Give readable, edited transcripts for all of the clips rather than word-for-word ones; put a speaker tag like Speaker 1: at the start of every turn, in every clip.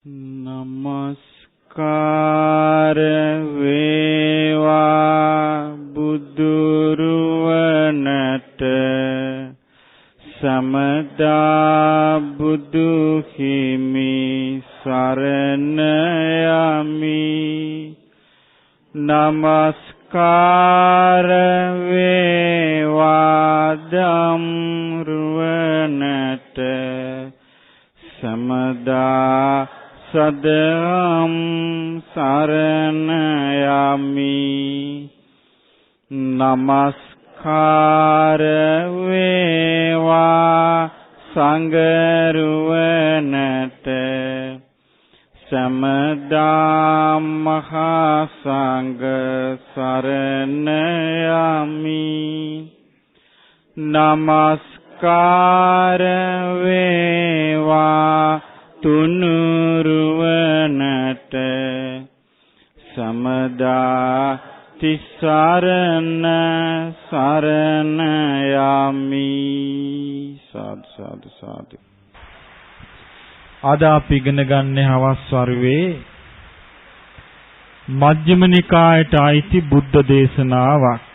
Speaker 1: නමස්කාර වේවා බුදුරුවනට සමදා බුදු හිමි සරණ යමි. නමස්කාර වේවා ධම්රුවනට සමදා සදම් සරණ යමි. නමස්කාර වේවා සංඝරුවනට සමදා මහා සංඝ සරණ යමි. නමස්කාර වේවා තුනුරුවනට සමදා තිසරණ සරණ යමි. සාදු සාදු සාදු.
Speaker 2: අද අපි ඉගෙන ගන්න හවස් වරුවේ මජ්ක්‍ධිම නිකායට අයිති බුද්ධ දේශනාවක්.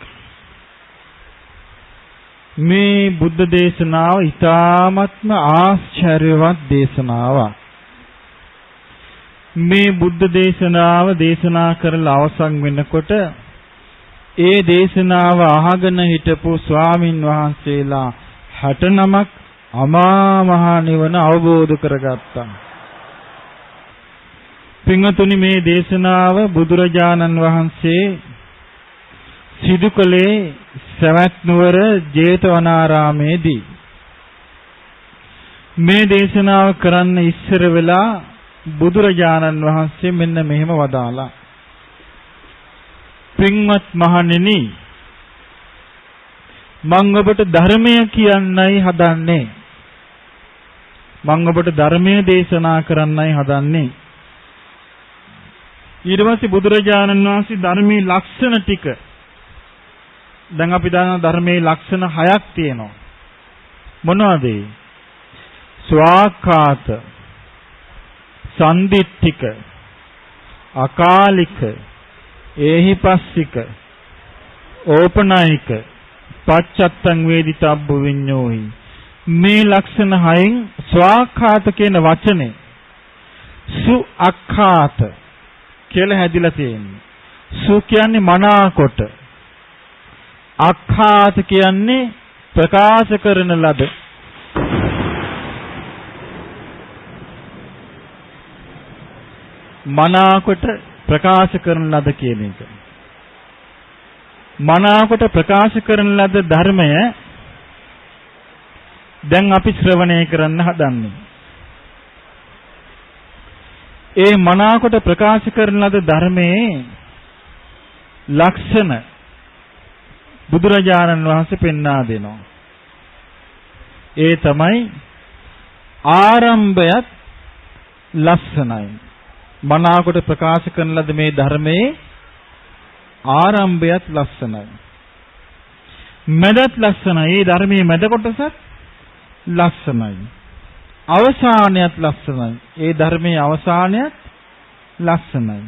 Speaker 2: මේ බුද්ධ දේශනාව ඊ타ත්ම ආශ්චර්යවත් දේශනාවක්. මේ බුද්ධ දේශනාව දේශනා කරලා අවසන් වෙනකොට ඒ දේශනාව අහගෙන හිටපු ස්වාමින් වහන්සේලා 69ක් අමා මහ නිවන අවබෝධ කරගත්තා. පින්වතුනි, මේ දේශනාව බුදුරජාණන් වහන්සේ සිදු කළේ සවැත් නුවර ජේතවනාරාමේදී. මේ දේශනාව කරන්න ඉස්සර වෙලා බුදුරජාණන් වහන්සේ මෙන්න මෙහෙම වදාලා. පින්වත් මහණෙනි, මම ඔබට ධර්මය කියන්නයි හදන්නේ. මම ඔබට ධර්මය දේශනා කරන්නයි හදන්නේ. ඊට පස්සේ බුදුරජාණන් වහන්සේ ධර්මයේ ලක්ෂණ ටික, දැන් අපි දන්නා ධර්මයේ ලක්ෂණ 6ක් තියෙනවා. මොනවද ඒ? ස්වාක්ඛාත, සම්දිට්ඨික, අකාලික, ඒහිපස්සික, ඕපනායික, පච්චත්තං වේදිතබ්බ විඤ්ඤෝහි. මේ ලක්ෂණ 6න් ස්වාක්ඛාත කියන වචනේ සු අක්ඛාත කියලා හැදිලා තියෙන්නේ. සු කියන්නේ මනාකොට, අක්ඛාත කියන්නේ ප්‍රකාශ කරන ලද. මනාකොට ප්‍රකාශ කරන ලද කියන එක. මනාකොට ප්‍රකාශ කරන ලද ධර්මය දැන් අපි ශ්‍රවණය කරන්න හදන්නේ. ඒ මනාකොට ප්‍රකාශ කරන ලද ධර්මයේ ලක්ෂණ බුදුරජාණන් වහන්සේ පෙන්වා දෙනවා. ඒ තමයි ආරම්භයත් ලස්සනයි. මනාකොට ප්‍රකාශ කරන ලද මේ ධර්මයේ ආරම්භයත් ලස්සනයි. මැදත් ලස්සනයි. මේ ධර්මයේ මැද කොටසත් ලස්සනයි. අවසානයත් ලස්සනයි. ඒ ධර්මයේ අවසානයත් ලස්සනයි.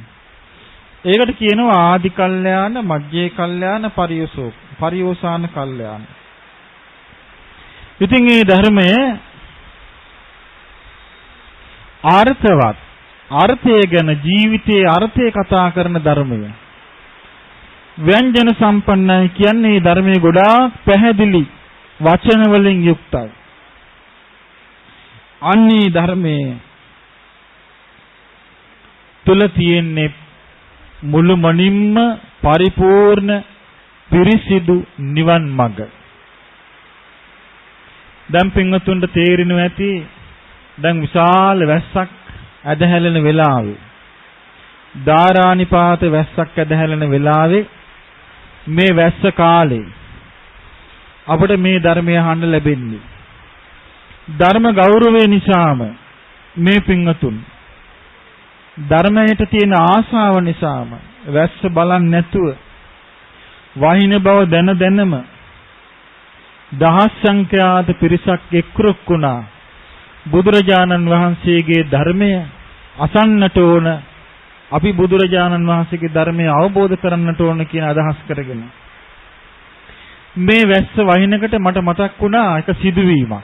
Speaker 2: ඒකට කියනවා ආදි කල්යාණ, මජ්ජේ කල්යාණ, පරියෝසాన කල්යාණ. ඉතින් මේ ධර්මය අර්ථවත්, අර්ථය ගැන, ජීවිතයේ අර්ථය කතා කරන ධර්මය. ව්‍යංජන සම්පන්නයි කියන්නේ මේ ධර්මයේ ගොඩාක් පැහැදිලි වචන වලින් යුක්තයි. අන්නේ ධර්මයේ තුල තියෙන්නේ මුළුමනින්ම පරිපූර්ණ පිරිසිදු නිවන් මඟ. දැන් පින්වතුන්ට තේරෙනවා ඇති, දැන් විශාල වැස්සක් ඇදහැලෙන වෙලාවේ, ධාරානිපාත වැස්සක් ඇදහැලෙන වෙලාවේ, මේ වැස්ස කාලේ අපට මේ ධර්මය අහන්න ලැබෙන්නේ. ධර්ම ගෞරවය නිසාම මේ පින්වතුන් ධර්මයට තියෙන ආශාව නිසාම වැස්ස බලන්නේ නැතුව වහින බව දැනම දහස් සංඛ්‍යාත පිරිසක් එක්රොක් වුණා. බුදුරජාණන් වහන්සේගේ ධර්මය අසන්නට ඕන. අපි බුදුරජාණන් වහන්සේගේ ධර්මය අවබෝධ කරගන්නට ඕන කියන අදහස් කරගෙන මේ වැස්ස වහිනකට මට මතක් වුණා එක සිදුවීමක්.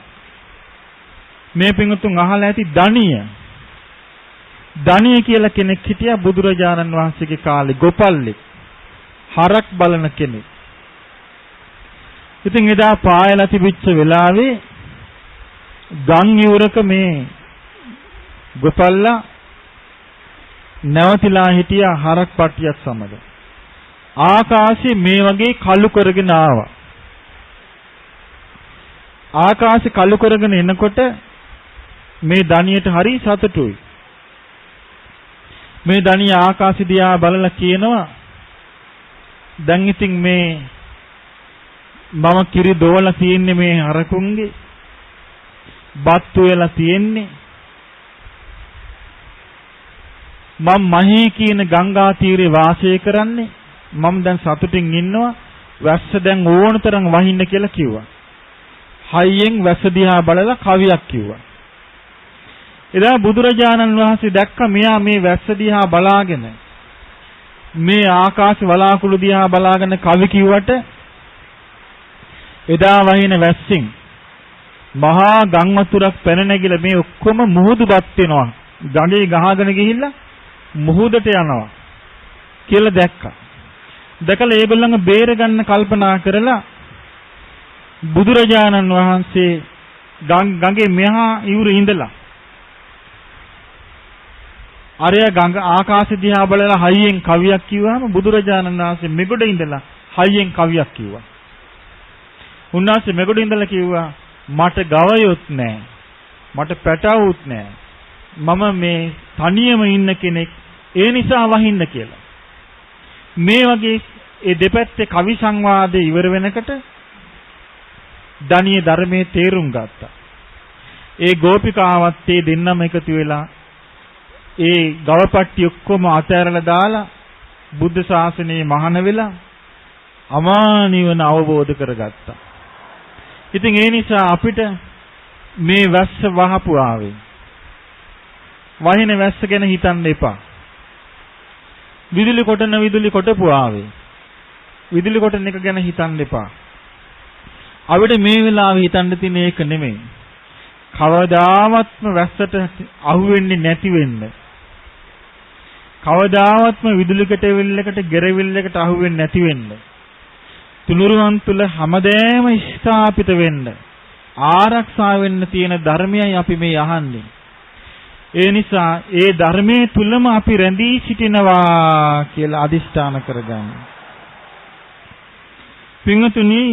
Speaker 2: මේ පිංගුතුන් අහලා ඇති දණිය. දණිය කියලා කෙනෙක් හිටියා බුදුරජාණන් වහන්සේගේ කාලේ ගොපල්ලෙක්. හරක් බලන කෙනෙක්. ඉතින් එදා පායලා තිබිච්ච වෙලාවේ ගම් යුරක මේ ගොපල්ලා නැවතිලා හිටියා හරක් පටියක් සමග. ආකාශයේ මේ වගේ කළු කරගෙන ආවා. ආකාශේ කළු කරගෙන එනකොට මේ දණියට හරි සතුටුයි. මේ දණිය ආකාශය දිහා බලලා කියනවා දැන් ඉතින් මේ මම කිරි දෝවලා තියෙන්නේ මේ හරකුන්ගේ බත්තු වෙලා තියෙන්නේ මම මහේ කියන ගංගා තීරේ වාසය කරන්නේ මම දැන් සතුටින් ඉන්නවා වැස්ස දැන් ඕනතරම් වහින්න කියලා කිව්වා. හයියෙන් වැස්ස දිහා බලලා කවියක් කිව්වා. එදා බුදුරජාණන් වහන්සේ දැක්ක මෙයා මේ වැස්ස දිහා බලාගෙන මේ ආකාශ වලාකුළු දිහා බලාගෙන කවි කිව්වට එදා වහින වැස්සෙන් මහා ගම් වතුරක් පැන නැගිලා මේ ඔක්කොම මුහුදුපත් වෙනවා. ගඟේ ගහගෙන ගිහිල්ලා මුහුදට යනවා කියලා දැක්කා. දැකලා ඒගොල්ලන්ව බේර ගන්න කල්පනා කරලා බුදුරජාණන් වහන්සේ ගඟේ මෙහා ඉවුරේ ඉඳලා අරය ගඟ ආකාශ දිහා බලලා හයියෙන් කවියක් කිව්වම බුදුරජාණන් වහන්සේ මෙගොඩ ඉඳලා හයියෙන් කවියක් කිව්වා. උන්වහන්සේ මෙගොඩ ඉඳලා කිව්වා මට ගවයොත් නැහැ. මට පැටවුත් නැහැ. මම මේ තනියම ඉන්න කෙනෙක්. ඒ නිසා වහින්න කියලා. මේ වගේ ඒ දෙපැත්තේ කවි සංවාදේ ඉවර වෙනකොට දණියේ ධර්මයේ තේරුම් ගත්තා. ඒ ගෝපිකාවත් ඒ දෙන්නම එකතු වෙලා ඒ ගවපට්ටි ඔක්කොම අතෑරලා දාලා බුද්ධ ශාසනයේ මහාන වෙලා අමා නිවන අවබෝධ කරගත්තා. ඉතින් ඒ නිසා අපිට මේ වැස්ස වහපු ආවේ. වහින වැස්ස ගැන හිතන්න එපා. විදුලි කොටන විදුලි කොටපු ආවේ. විදුලි කොටන එක ගැන හිතන්න එපා. අපිට මේ වෙලාවේ හිතන්න තියෙන එක නෙමෙයි. කවදාවත්ම වැස්සට අහු වෙන්නේ නැති වෙන්න. කවදාවත්ම විදුලි කෙටවිල්ලකට ගෙරවිල්ලකට අහු වෙන්නේ නැති වෙන්න. තුනුරුවන් තුල හැමදේම ස්ථාපිත වෙන්න. ආරක්ෂා වෙන්න තියෙන ධර්මයයි අපි මේ අහන්නේ. ඒ නිසා ඒ ධර්මයේ තුලම අපි රැඳී සිටිනවා කියලා අදිෂ්ඨාන කරගන්න. පින්වතුනි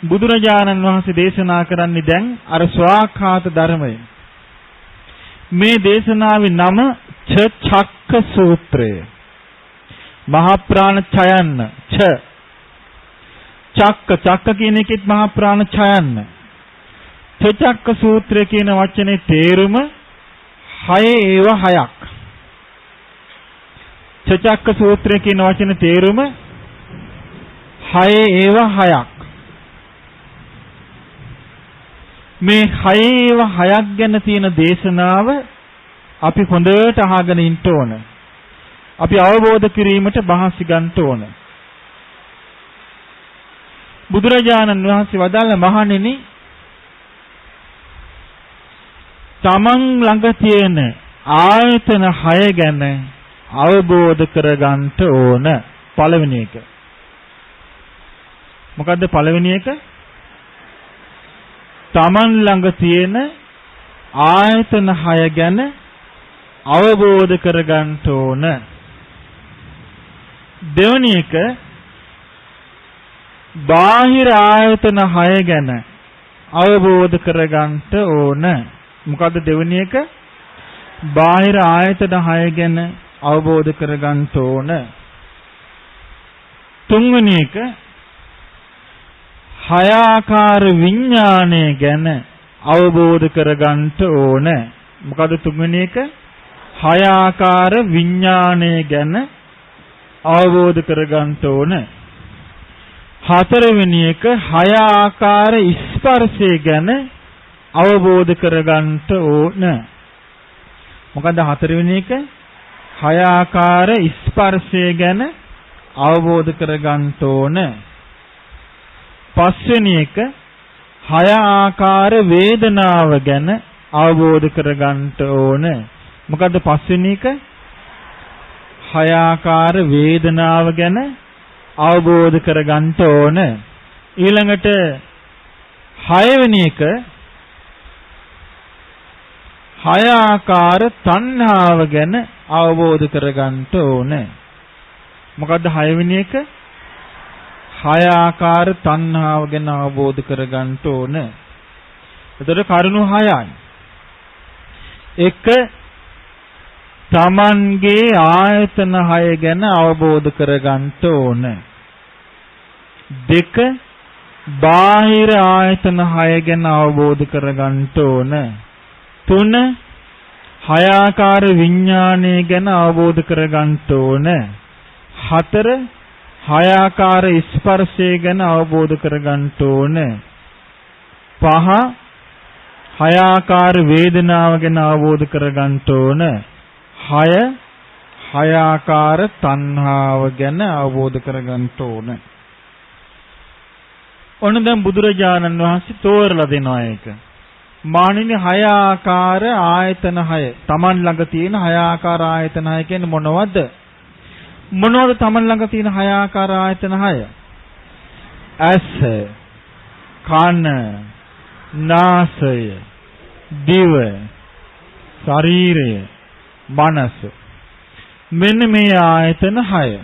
Speaker 2: බුදුරජාණන් වහන්සේ දේශනා කරන්නේ දැන් අර ස්වාඛාත ධර්මය. මේ දේශනාවේ නම චක්ක සූත්‍රය. මහා ප්‍රාණ ඡයන්න චක්ක කියන එකෙත් මහා ප්‍රාණ ඡයන්න. චක්ක සූත්‍රය කියන වචනේ තේරුම 6 ඒව 6ක්. චක්ක සූත්‍රය කියන වචනේ තේරුම 6 ඒව 6ක්. මේ 6 ඒව 6ක් ගැන තියෙන දේශනාව අපි හොඳට අහගෙන ඉන්න ඕන. අපි අවබෝධ කිරීමට මහන්සි ගන්න ඕන. බුදුරජාණන් වහන්සේ වදාළ මහණෙනි තමන් ළඟ තියෙන ආයතන 6 ගැන අවබෝධ කරගන්න ඕන. පළවෙනි එක. මොකද්ද පළවෙනි එක? තමන් ළඟ තියෙන ආයතන 6 ගැන අවබෝධ කරගන්න ඕන. දෙවෙනි එක බාහිර ආයතන 6 ගැන අවබෝධ කරගන්න ඕන. මොකද්ද දෙවෙනි එක? බාහිර ආයතන 6 ගැන අවබෝධ කරගන්න ඕන. තුන්වෙනි එක 6 ආකාර විඥානය ගැන අවබෝධ කරගන්න ඕන. මොකද තුන්වෙනි එක 6 ආකාර විඥානය ගැන අවබෝධ කරගන්න ඕන. හතරවෙනි එක 6 ආකාර ස්පර්ශය ගැන අවබෝධ කරගන්න ඕන. මොකද හතරවෙනි එක? හය ආකාර ස්පර්ශය ගැන අවබෝධ කරගන්න ඕන. පස්වෙනි එක හය ආකාර වේදනාව ගැන අවබෝධ කරගන්න ඕන. මොකද පස්වෙනි එක? හය ආකාර වේදනාව ගැන අවබෝධ කරගන්න ඕන. ඊළඟට හයවෙනි එක හය ආකාර තණ්හාව ගැන අවබෝධ කරගන්න ඕන. මොකද්ද හයවෙනි එක? හය ආකාර තණ්හාව ගැන අවබෝධ කරගන්න ඕන. එතකොට කරුණු 6යි. 1 තමන්ගේ ආයතන 6 ගැන අවබෝධ කරගන්න ඕන. 2 බාහිර ආයතන 6 ගැන අවබෝධ කරගන්න ඕන. 3 හය ආකාර විඥානය ගැන අවබෝධ කරගන්න ඕන. 4 හය ආකාර ස්පර්ශය ගැන අවබෝධ කරගන්න ඕන. 5 හය ආකාර වේදනාව ගැන අවබෝධ කරගන්න ඕන. 6 හය ආකාර තණ්හාව ගැන අවබෝධ කරගන්න ඕන. ඔන්න දැන් බුදුරජාණන් වහන්සේ තෝරලා දෙනවා ඒක. මානිනේ හය ආකාර ආයතන 6. Taman ළඟ තියෙන හය ආකාර ආයතන 6 කියන්නේ මොනවද? මොනවද Taman ළඟ තියෙන හය ආකාර ආයතන 6? ඇස, කන, නාසය, දිව, ශරීරය, මනස. මෙන්න මේ ආයතන 6.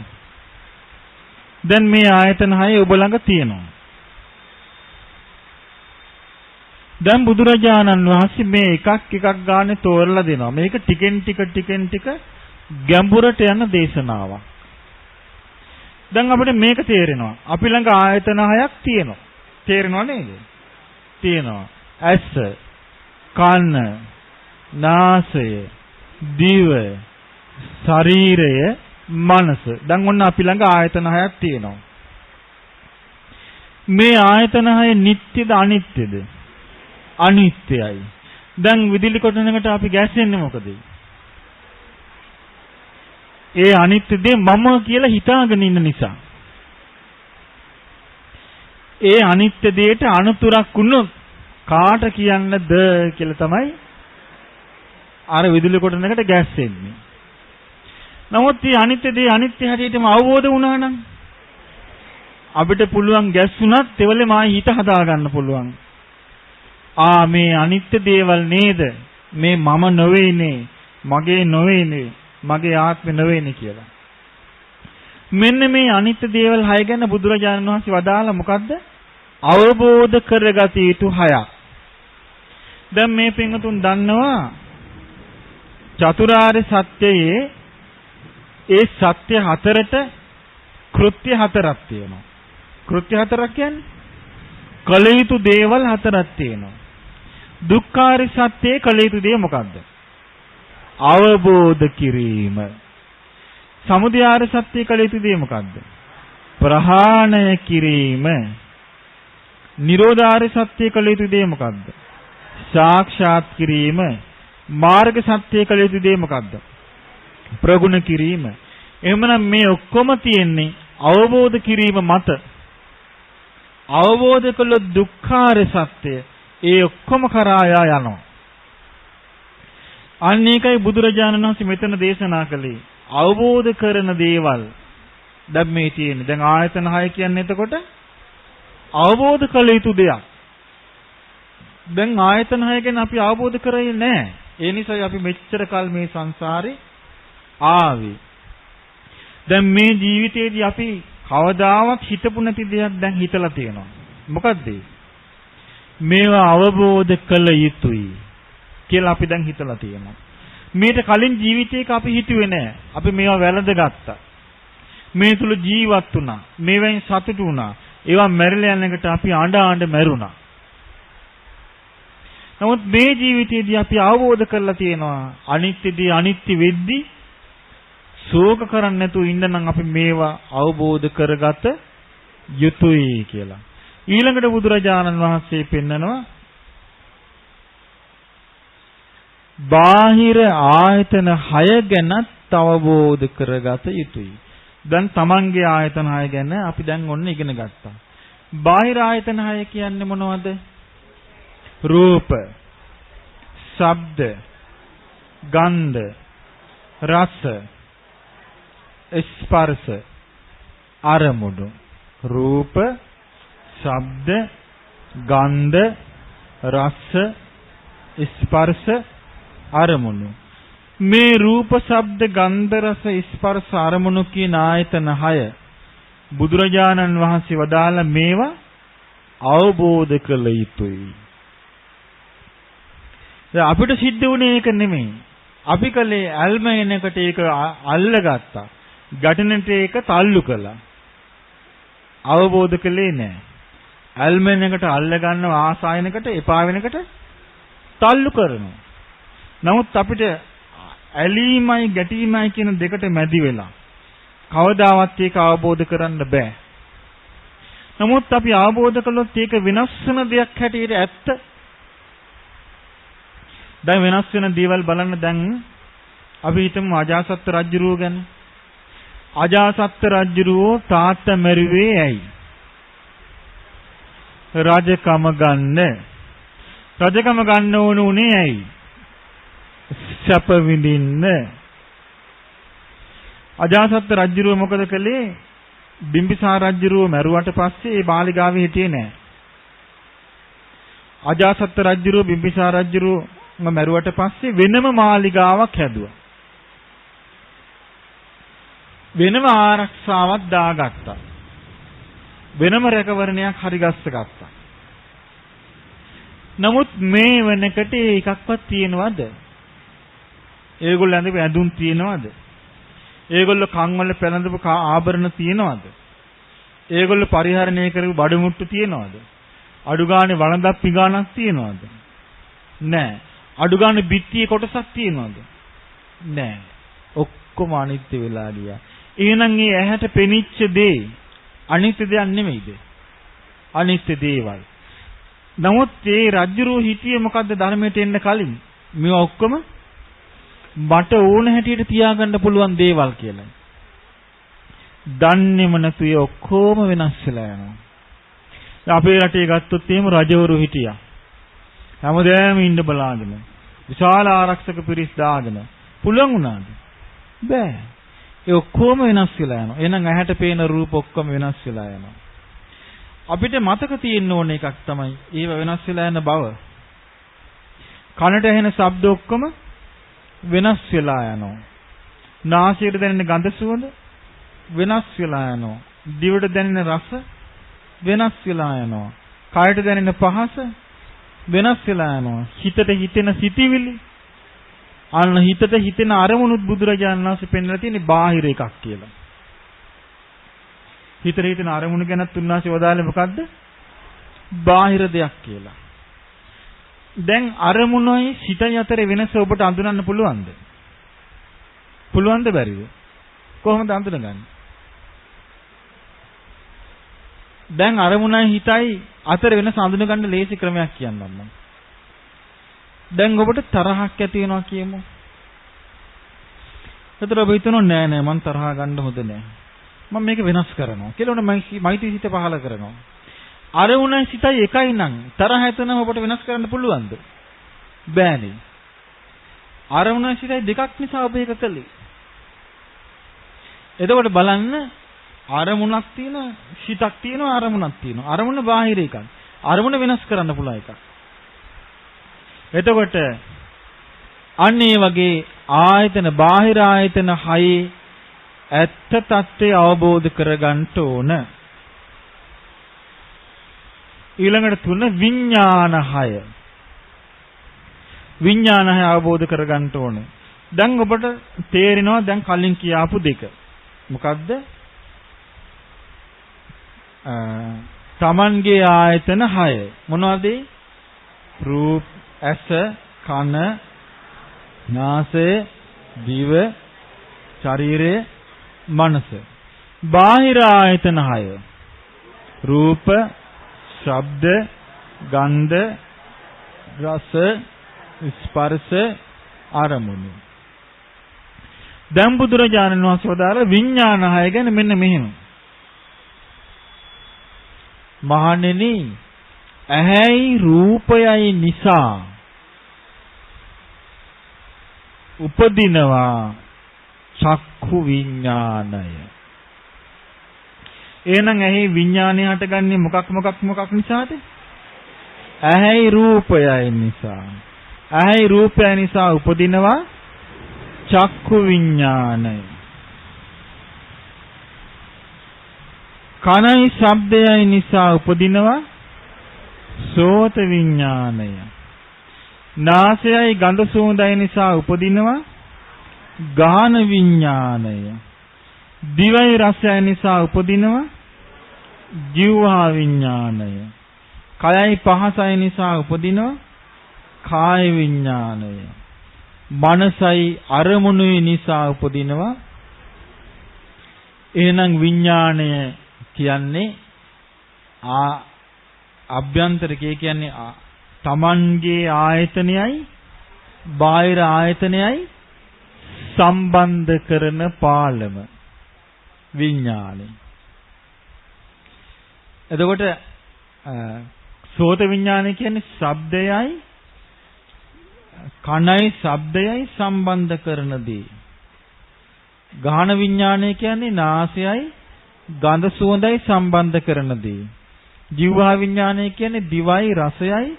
Speaker 2: දැන් මේ ආයතන 6 ඔබ ළඟ තියෙනවා. දැන් බුදුරජාණන් වහන්සේ මේ එකක් ගානේ තෝරලා දෙනවා. මේක ටිකෙන් ටික ගැඹුරට යන දේශනාවක්. දැන් අපිට මේක තේරෙනවා. අපි ළඟ ආයතන 6ක් තියෙනවා. තේරෙනව නේද? තියෙනවා. ඇස, කන, නාසය, දිව, ශරීරය, මනස. දැන් ඔන්න අපි ළඟ ආයතන 6ක් තියෙනවා. මේ ආයතන 6 නිට්ටයද අනිත්‍යද? අනිත්‍යයි. දැන් විදුලි කොටනකට අපි ගැස්සෙන්නේ මොකද? ඒ අනිත්‍ය දේ මම කියලා හිතාගෙන ඉන්න නිසා. ඒ අනිත්‍ය දෙයට අනුතරක් වුණොත් කාට කියන්නද කියලා තමයි අර විදුලි කොටනකට ගැස්සෙන්නේ. නමුත් මේ අනිත්‍ය දේ අනිත්‍ය හැටියටම අවබෝධ වුණා නම් අපිට පුළුවන් ගැස්සුණත් ඒවලේ මායි හිත හදා ගන්න පුළුවන්. මේ අනිත්‍ය දේවල් නේද? මේ මම නොවේනේ, මගේ නොවේනේ, මගේ ආත්මෙ නොවේනේ කියලා. මෙන්න මේ අනිත්‍ය දේවල් 6 ගැන බුදුරජාණන් වහන්සේ වදාලා මොකද්ද? අවබෝධ කරගත යුතු 6ක්. දැන් මේ පින්වතුන් දන්නවා චතුරාර්ය සත්‍යයේ ඒ සත්‍ය හතරට කෘත්‍ය හතරක් තියෙනවා. කෘත්‍ය හතරක් කියන්නේ කල යුතු දේවල් හතරක් තියෙනවා. දුක්ඛාරි සත්‍යයේ කල යුතු දේ මොකද්ද? අවබෝධ කිරීම. සමුදයාරි සත්‍යයේ කල යුතු දේ මොකද්ද? ප්‍රහාණය කිරීම. නිරෝධාරි සත්‍යයේ කල යුතු දේ මොකද්ද? සාක්ෂාත් කිරීම. මාර්ග සත්‍යයේ කල යුතු දේ මොකද්ද? ප්‍රගුණ කිරීම. එහෙමනම් මේ ඔක්කොම තියෙන්නේ අවබෝධ කිරීම මත. අවබෝධ කළ දුක්ඛාර සත්‍ය ඒ ඔක්කොම කරා යනවා. අන්න ඒකයි බුදුරජාණන් වහන්සේ මෙතන දේශනා කළේ. අවබෝධ කරන දේවල් දැන් මේ තියෙන්නේ. දැන් ආයතන 6 කියන්නේ එතකොට අවබෝධ කළ යුතු දෙයක්. දැන් ආයතන 6 ගැන අපි අවබෝධ කරන්නේ නැහැ. ඒ නිසායි අපි මෙච්චර කල් මේ සංසාරේ ආවේ. දැන් මේ ජීවිතේදී අපි කවදාවත් හිතපු නැති දෙයක් දැන් හිතලා තියෙනවා. මොකද්ද? මේවා අවබෝධ කළ යුතුයි කියලා අපි දැන් හිතලා තියෙනවා. මේට කලින් ජීවිතේක අපි හිතුවේ නැහැ. අපි මේවා වැළඳගත්තා. මේ තුල ජීවත් වුණා. මේවෙන් සතුටු වුණා. ඒවා මැරිලා යන එකට අපි අඬ මැරුණා. නමුත් මේ ජීවිතේදී අපි අවබෝධ කරලා තියෙනවා අනිත්‍යදී අනිත්‍ය වෙද්දී ශෝක කරන්නේ නැතුව ඉන්න නම් අපි මේවා අවබෝධ කරගත යුතුයි කියලා. ඊළඟට බුදුරජාණන් වහන්සේ පෙන්නනවා බාහිර ආයතන 6 ගැන අවබෝධ කරගත යුතුයි. දැන් තමන්ගේ ආයතන 6 ගැන අපි දැන් ඔන්න ඉගෙන ගත්තා. බාහිර ආයතන 6 කියන්නේ මොනවද? රූප, ශබ්ද, ගන්ධ, රස, ස්පර්ශ, අරමුණු. රූප, ශබ්ද, ගන්ධ, රස, ස්පර්ශ, අරමුණු. මේ රූප, ශබ්ද, ගන්ධ, රස, ස්පර්ශ, අරමුණු කියන ආයතන 6 බුදුරජාණන් වහන්සේ වදාළ මේවා අවබෝධ කළ යුතුයි. දැන් අපිට සිද්ධ වුණේ ඒක නෙමෙයි. අපි කලේ ඇල්ම එනකට ඒක අල්ලගත්තා. ගැටෙනට ඒක තල්ලු කළා. අවබෝධ කළේ නැහැ. ඇල්ම එනකට අල්ල ගන්නව ආසායනකට එපා වෙනකට තල්ලු කරනවා. නමුත් අපිට ඇලීමයි ගැටීමයි කියන දෙකට මැදි වෙලා කවදාවත් ඒක අවබෝධ කරන්න බෑ. නමුත් අපි අවබෝධ කළොත් ඒක වෙනස් වෙන දෙයක් හැටියට ඇත්ත. දැන් වෙනස් වෙන දේවල් බලන්න. දැන් අපි හිතමු අජාසත් රජුරුව ගැන. අජාසත් රජුරුව තාත්තා මැරුවේ ඇයි? රජකම ගන්න. රජකම ගන්න ඕන උනේ ඇයි? සැප විඳින්න. අජාසත් රජුරුව මොකද කළේ? බිම්බිසාර රජුරුව මැරුවට පස්සේ ඒ මාලිගාවේ හිටියේ නැහැ. අජාසත් රජුරුව බිම්බිසාර රජුරුව මැරුවට පස්සේ වෙනම මාලිගාවක් හැදුවා. වෙනම ආරක්ෂාවක් දාගත්තා. වෙනම රැකවරණයක් හරිගස්ස ගත්තා. නමුත් මේ වෙනකොට එකක්වත් තියෙනවද? ඒගොල්ලෝ ඇඳපු ඇඳුම් තියෙනවද? ඒගොල්ලෝ කන් වල පැලඳපු ආභරණ තියෙනවද? ඒගොල්ලෝ පරිහරණය කරපු බඩු මුට්ටු තියෙනවද? අඩු ගානේ වළඳක් පිඟානක් තියෙනවද? නැහැ. අඩු ගානේ බිත්තියේ කොටසක් තියෙනවද? නැහැ. ඔක්කොම අනිත්‍ය වෙලා ගියා. එහෙනම් මේ ඇහැට පෙනිච්ච දේ අනිත්‍ය දෙයක් නෙමෙයිද? අනිත්‍ය දේවල්. නමුත් ඒ රජුරෝ හිතියේ මොකද්ද ධර්මයට එන්න කලින්? මේවා ඔක්කොම මට ඕන හැටියට තියාගන්න පුළුවන් දේවල් කියලා. දන්නේම නැතු ඒ ඔක්කොම වෙනස් වෙලා යනවා. අපේ රටේ ගත්තොත් එහෙම රජවරු හිටියා. හැමදේම ඉන්න බලාගෙන විශාල ආරක්ෂක පිරිස් දාගෙන පුළුවන් වුණාද? බෑ. ඒ ඔක්කොම වෙනස් වෙලා යනවා. එහෙනම් ඇහැට පේන රූප ඔක්කොම වෙනස් වෙලා යනවා. අපිට මතක තියෙන්න ඕන එකක් තමයි ඒව වෙනස් වෙලා යන බව. කනට ඇහෙන ශබ්ද ඔක්කොම වෙනස් වෙලා යනවා. නාසයට දැනෙන ගඳ සුවඳ වෙනස් වෙලා යනවා. දිවට දැනෙන රස වෙනස් වෙලා යනවා. කයට දැනෙන පහස වෙනස් වෙලා යනවා. හිතට හිතෙන සිතිවිලි අන්න හිතට හිතෙන අරමුණුත් බුදුරජාණන් වහන්සේ පෙන්වලා තියෙන්නේ බාහිර එකක් කියලා. හිතට හිතෙන අරමුණු ගැනත් උන්වහන්සේ වදාළේ මොකද්ද? බාහිර දෙයක් කියලා. දැන් අරමුණයි සිතයි අතර වෙනස ඔබට අඳුනන්න පුළුවන්ද? පුළුවන්ද බැරිද? කොහොමද අඳුනගන්නේ? දැන් අරමුණයි හිතයි අතර වෙනස අඳුනගන්න ලේසි ක්‍රමයක් කියන්නම් මම. දැන් ඔබට තරහක් ඇති වෙනවා කියමු. ඒතර ඔබ හිතනවා නෑ නෑ මං තරහ ගන්න හොඳ නෑ. මම මේක වෙනස් කරනවා කියලා උන මෛත්‍රී සිත පහල කරනවා. අරමුණයි සිතයි එකයි නම් තරහ ඇතනම ඔබට වෙනස් කරන්න පුළුවන්ද? බෑනේ. අරමුණයි සිතයි දෙකක් නිසා ඔබ ඒක කළේ. එතකොට බලන්න අරමුණක් තියෙනවා, සිතක් තියෙනවා, අරමුණක් තියෙනවා. අරමුණ බාහිර එකක්. අරමුණ වෙනස් කරන්න පුළුවන් එකක්. එතකොට අන්න ඒ වගේ ආයතන බාහිර ආයතන 6 ඇත්ත తත්ත්වය අවබෝධ කරගන්න ඕන. ඊළඟට 3 විඥාන 6. විඥාන 6 අවබෝධ කරගන්න ඕන. දැන් ඔබට තේරෙනවා දැන් කලින් කියාපු දෙක. මොකද්ද? තමන්ගේ ආයතන 6 මොනවද? රූප, ඇස, කන, නාසය, දිව, ශරීරය, මනස. බාහිර ආයතන 6 රූප, ශබ්ද, ගන්ධ, රස, ස්පර්ශ, අරමුණු. දැන් බුදුරජාණන් වහන්සේ වදාළ විඥාන හය ගැන මෙන්න මෙහෙම. මහණෙනි, ඇහැයි රූපයයි නිසා උපදිනවා චක්ඛු විඥානය. එහෙනම් ඇහි විඥානය හටගන්නේ මොකක් නිසාද? ඇහැයි රූපයයි නිසා. ඇහැයි රූපයයි නිසා උපදිනවා චක්ඛු විඥානය. කනයි ශබ්දයයි නිසා උපදිනවා සෝත විඥානය. නාසයයි ගඳ සුවඳයි නිසා උපදිනවා ගාන විඥානය. දිවයි රසයයි නිසා උපදිනවා ජීවහා විඥානය. කයයි පහසයි නිසා උපදිනවා කාය විඥානය. මනසයි අරමුණුයි නිසා උපදිනවා. එහෙනම් විඥාණය කියන්නේ අභ්‍යන්තරිකය කියන්නේ තමන්ගේ ආයතනයයි බාහිර ආයතනයයි සම්බන්ධ කරන පාලම විඥානය. එතකොට සෝත විඥානය කියන්නේ ශබ්දයයි කනයි ශබ්දයයි සම්බන්ධ කරන දේ. ගාහන විඥානය කියන්නේ නාසයයි ගඳ සුවඳයි සම්බන්ධ කරන දේ. ජීවහා විඥානය කියන්නේ දිවයි රසයයි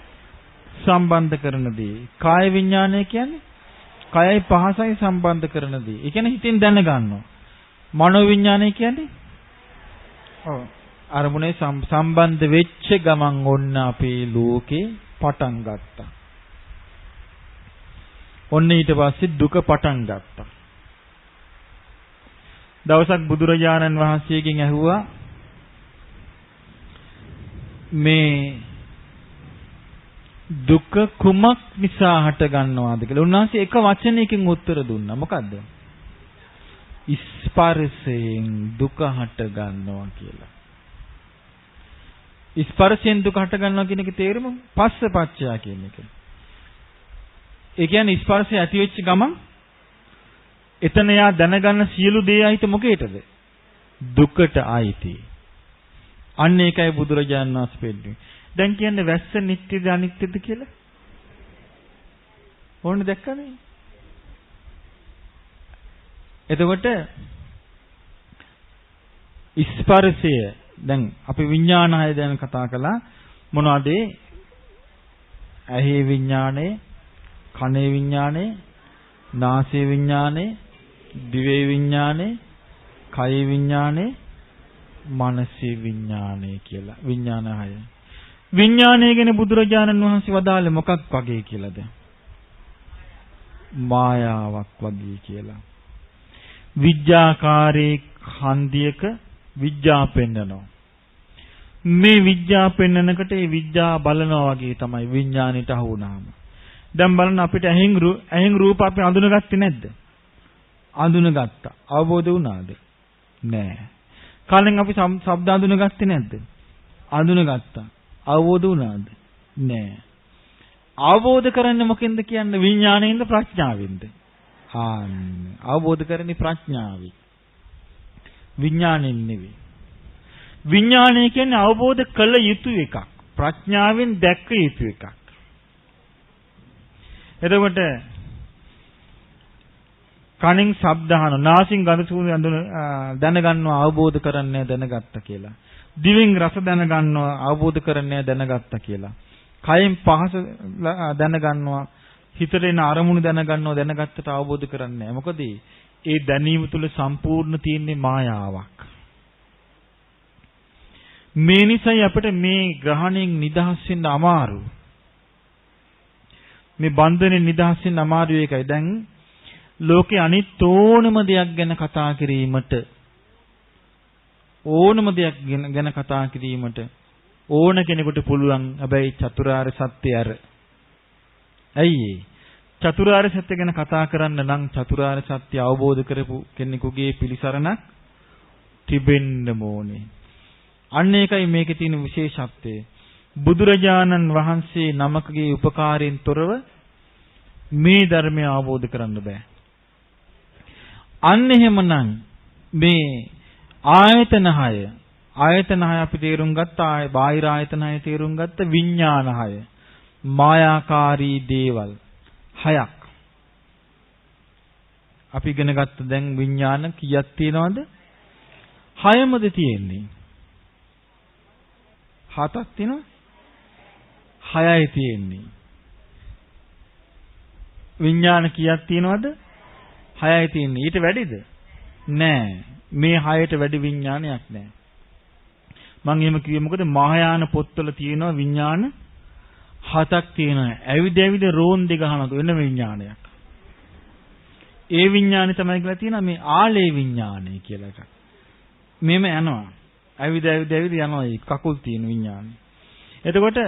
Speaker 2: සම්බන්ධ කරන දේ. කාය විඥානය කියන්නේ කයයි පහසයි සම්බන්ධ කරන දේ. ඒ කියන්නේ හිතින් දැන ගන්නවා. මනෝ විඥානය කියන්නේ අරමුණේ සම්බන්ධ වෙච්ච ගමන් ඔන්න අපේ ලෝකේ පටන් ගත්තා. ඔන්න ඊට පස්සේ දුක පටන් ගත්තා. දවසක් බුදුරජාණන් වහන්සේගෙන් ඇහුවා මේ දුක කුමක් නිසා හට ගන්නවාද කියලා. උන්වහන්සේ එක වචනයකින් උත්තර දුන්නා. මොකද්ද? ස්පර්ශයෙන් දුක හට ගන්නවා කියලා. ස්පර්ශයෙන් දුක හට ගන්නවා කියන එකේ තේරුම පස්සපච්චය කියන එක. ඒ කියන්නේ ස්පර්ශය ඇති වෙච්ච ගමන් එතන යා දැනගන්න සියලු දේ අයිති මොකේටද? දුකට අයිති. අන්න ඒකයි බුදුරජාණන් වහන්සේ පෙන්නන්නේ. දැන් කියන්නේ වැස්ස නිට්ටයද අනිත්‍යද කියලා? ඕනේ දැක්කනේ. එතකොට ස්පර්ශය දැන් අපි විඥානය දැන් කතා කළා. මොනවද? ඇහි විඥානය, කනේ විඥානය, නාසයේ විඥානය, දිවේ විඥානය, කයේ විඥානය, මනසේ විඥානය කියලා විඥාන හය. විඥානය ගැන බුදුරජාණන් වහන්සේ වදාළේ මොකක් වගේ කියලාද? මායාවක් වගේ කියලා. විඥාකාරී හන්දියක විඥා පෙන්නනවා. මේ විඥා පෙන්නනකොට ඒ විඥා බලනවා වගේ තමයි විඥානෙට අහු වුණාම. දැන් බලන්න අපිට ඇහෙන් රූප අපි අඳුනගත්තේ නැද්ද? අඳුනගත්තා. අවබෝධ වුණාද? නෑ. කලින් අපි ශබ්ද අඳුනගත්තේ නැද්ද? අඳුනගත්තා. අවබෝධ වුණාද? නෑ. අවබෝධ කරන්නේ මොකෙන්ද කියන්නේ? විඥාණයෙන්ද ප්‍රඥාවෙන්ද? අවබෝධ කරන්නේ ප්‍රඥාවෙන්. විඥාණයෙන් නෙවෙයි. විඥාණය කියන්නේ අවබෝධ කළ යුතු එකක්. ප්‍රඥාවෙන් දැක්ක යුතු එකක්. එතකොට කනින් ශබ්ද අහන, නාසින් ගඳ සුවඳ දැනගන්නවා අවබෝධ කරන්නේ දැනගත්තා කියලා. දිවෙන් රස දැනගන්නවා අවබෝධ කරන්නේ දැනගත්තා කියලා. කයෙන් පහස දැනගන්නවා, හිතට එන අරමුණු දැනගන්නවා දැනගත්තට අවබෝධ කරන්නේ නැහැ. මොකද ඒ දැනීම තුල සම්පූර්ණ තියෙන්නේ මායාවක්. මේ නිසායි අපිට මේ ග්‍රහණයෙන් නිදහස් වෙන්න අමාරු. මේ බන්ධනෙන් නිදහස් වෙන්න අමාරු එකයි. දැන් ලෝකේ අනිත් ඕනම දෙයක් ගැන කතා කිරීමට ඕන කෙනෙකුට පුළුවන්. හැබැයි චතුරාර්ය සත්‍ය අර. ඇයි චතුරාර්ය සත්‍ය ගැන කතා කරන්න නම් චතුරාර්ය සත්‍ය අවබෝධ කරපු කෙනෙකුගේ පිළිසරණක් තිබෙන්න ඕනේ. අන්න ඒකයි මේකේ තියෙන විශේෂත්වය. බුදුරජාණන් වහන්සේ නමකගේ උපකාරයෙන් තොරව මේ ධර්මය අවබෝධ කරන්න බෑ. අන්න එහෙමනම් මේ ආයතන 6 අපි තේරුම් ගත්තා. බාහිර ආයතන 6 තේරුම් ගත්ත විඥාන 6 මායාකාරී දේවල් 6ක් අපි ඉගෙන ගත්ත. දැන් විඥාන කීයක් තියෙනවද? 6මද තියෙන්නේ? 7ක් තියෙනවා. 6යි තියෙන්නේ. විඥාන කීයක් තියෙනවද? 6යි තියෙන්නේ. ඊට වැඩිද? නෑ. මේ 6ට වැඩි විඥානයක් නෑ. මම එහෙම කිව්වේ මොකද? මහායාන පොත්වල තියෙනවා විඥාන 7ක් තියෙනවා. ඇවිද රෝන් දෙක ගහනක වෙන විඥානයක්. ඒ විඥානේ තමයි කියලා තියෙනවා මේ ආලේ විඥානය කියලා එකක්. මෙහෙම යනවා. ඇවිද යනවා ඒ කකුල් තියෙන විඥානේ. එතකොට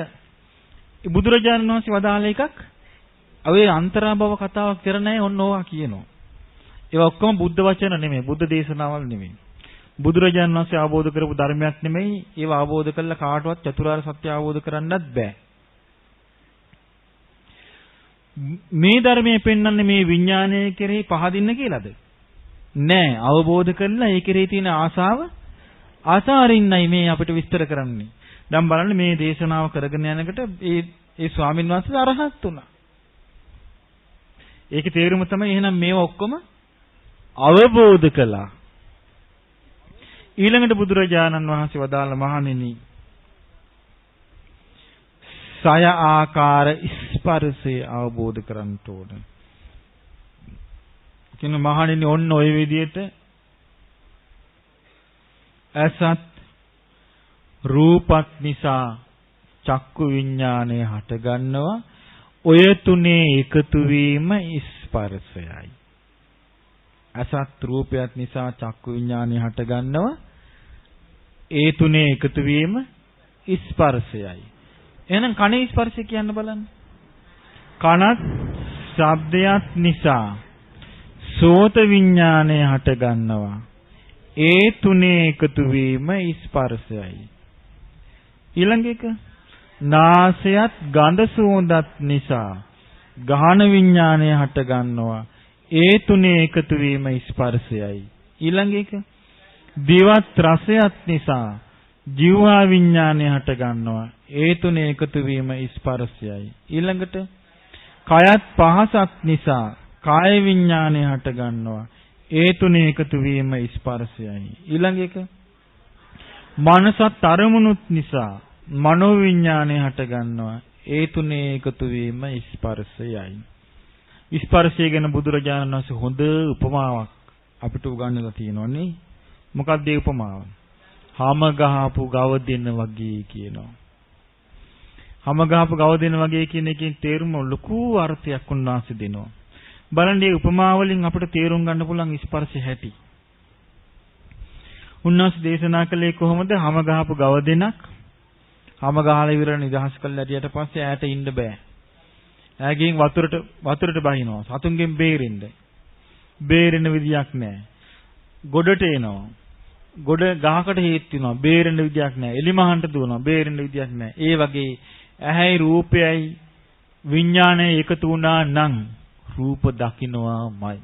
Speaker 2: බුදුරජාණන් වහන්සේ වදාළ එකක් ඔය අන්තරාභව කතාවක් කර නැහැ ඔන්න ඕවා කියනවා. ඒවා ඔක්කොම බුද්ධ වචන නෙමෙයි, බුද්ධ දේශනාවල් නෙමෙයි. බුදුරජාණන් වහන්සේ අවබෝධ කරපු ධර්මයක් නෙමෙයි. ඒවා අවබෝධ කළා කාටවත් චතුරාර්ය සත්‍ය අවබෝධ කරන්නත් බෑ. මේ ධර්මයේ පෙන්වන්නේ මේ විඥානය කෙරෙහි පහදින්න කියලාද? නෑ. අවබෝධ කරලා ඒ කෙරෙහි තියෙන ආසාව ආසාරින්නයි මේ අපිට විස්තර කරන්නේ. දැන් බලන්න මේ දේශනාව කරගෙන යනකොට ඒ ස්වාමීන් වහන්සේ අරහත් වුණා. ඒකේ තේරුම තමයි එහෙනම් මේවා ඔක්කොම අවබෝධ කළා. ඊළඟට බුදුරජාණන් වහන්සේ වදාළ මහණෙනි සය ආකාර ස්පර්ශය අවබෝධ කරගන්න ඕන. කියන මහණෙනි ඔන්න ඔය විදිහට අසත් රූපත් නිසා චක්කු විඥානය හට ගන්නවා. ඔය තුනේ එකතු වීම ස්පර්ශයයි. අසත් රූපයත් නිසා චක්කු විඥානය හට ගන්නවා. ඒ තුනේ එකතු වීම ස්පර්ශයයි. එහෙනම් කනේ ස්පර්ශය කියන්න බලන්න. කනත් ශබ්දයක් නිසා සෝත විඥානය හට ගන්නවා. ඒ තුනේ එකතු වීම ස්පර්ශයයි. ඊළඟ එක නාසයත් ගඳ සුවඳත් නිසා ගාහන විඥානය හට ගන්නවා. ඒ තුනේ එකතු වීම ස්පර්ශයයි. ඊළඟ එක දිවත් රසයත් නිසා ජීවා විඥානය හට ගන්නවා. ඒ තුනේ එකතු වීම ස්පර්ශයයි. ඊළඟට කයත් පහසක් නිසා කාය විඥානය හට ගන්නවා. ඒ තුනේ එකතු වීම ස්පර්ශයයි. ඊළඟ එක මනසත් අරමුණුත් නිසා මනෝ විඥානය හට ගන්නවා. ඒ තුනේ එකතු වීම ස්පර්ශයයි. ස්පර්ශය ගැන බුදුරජාණන් වහන්සේ හොඳ උපමාවක් අපිට උගන්වලා තියෙනවා නේ. මොකක්ද ඒ උපමාව? හැම ගහපු ගව දෙන්න වගේ කියනවා. හැම ගහපු ගව දෙන්න වගේ කියන එකෙන් තේරුම ලොකු අර්ථයක් උන්වහන්සේ දෙනවා. බලන්න මේ උපමාවලින් අපිට තේරුම් ගන්න පුළුවන් ස්පර්ශය හැටි. උන්වහන්සේ දේශනා කළේ කොහොමද? හැම ගහපු ගව දෙන්නක් හැම ගහලා ඉවර නිදහස් කළා ඊට පස්සේ ඈට ඉන්න බෑ. ඈගෙන් වතුරට බහිනවා. සතුන්ගෙන් බේරෙන්න විදියක් නැහැ. ගොඩට එනවා. ගොඩ ගහකට හේත් වෙනවා. බේරෙන්න විදියක් නැහැ. එලිමහන්ට දුවනවා. බේරෙන්න විදියක් නැහැ. ඒ වගේ ඇහැයි රූපයයි විඥානය එකතු වුණා නම් රූප දකින්නවාමයි.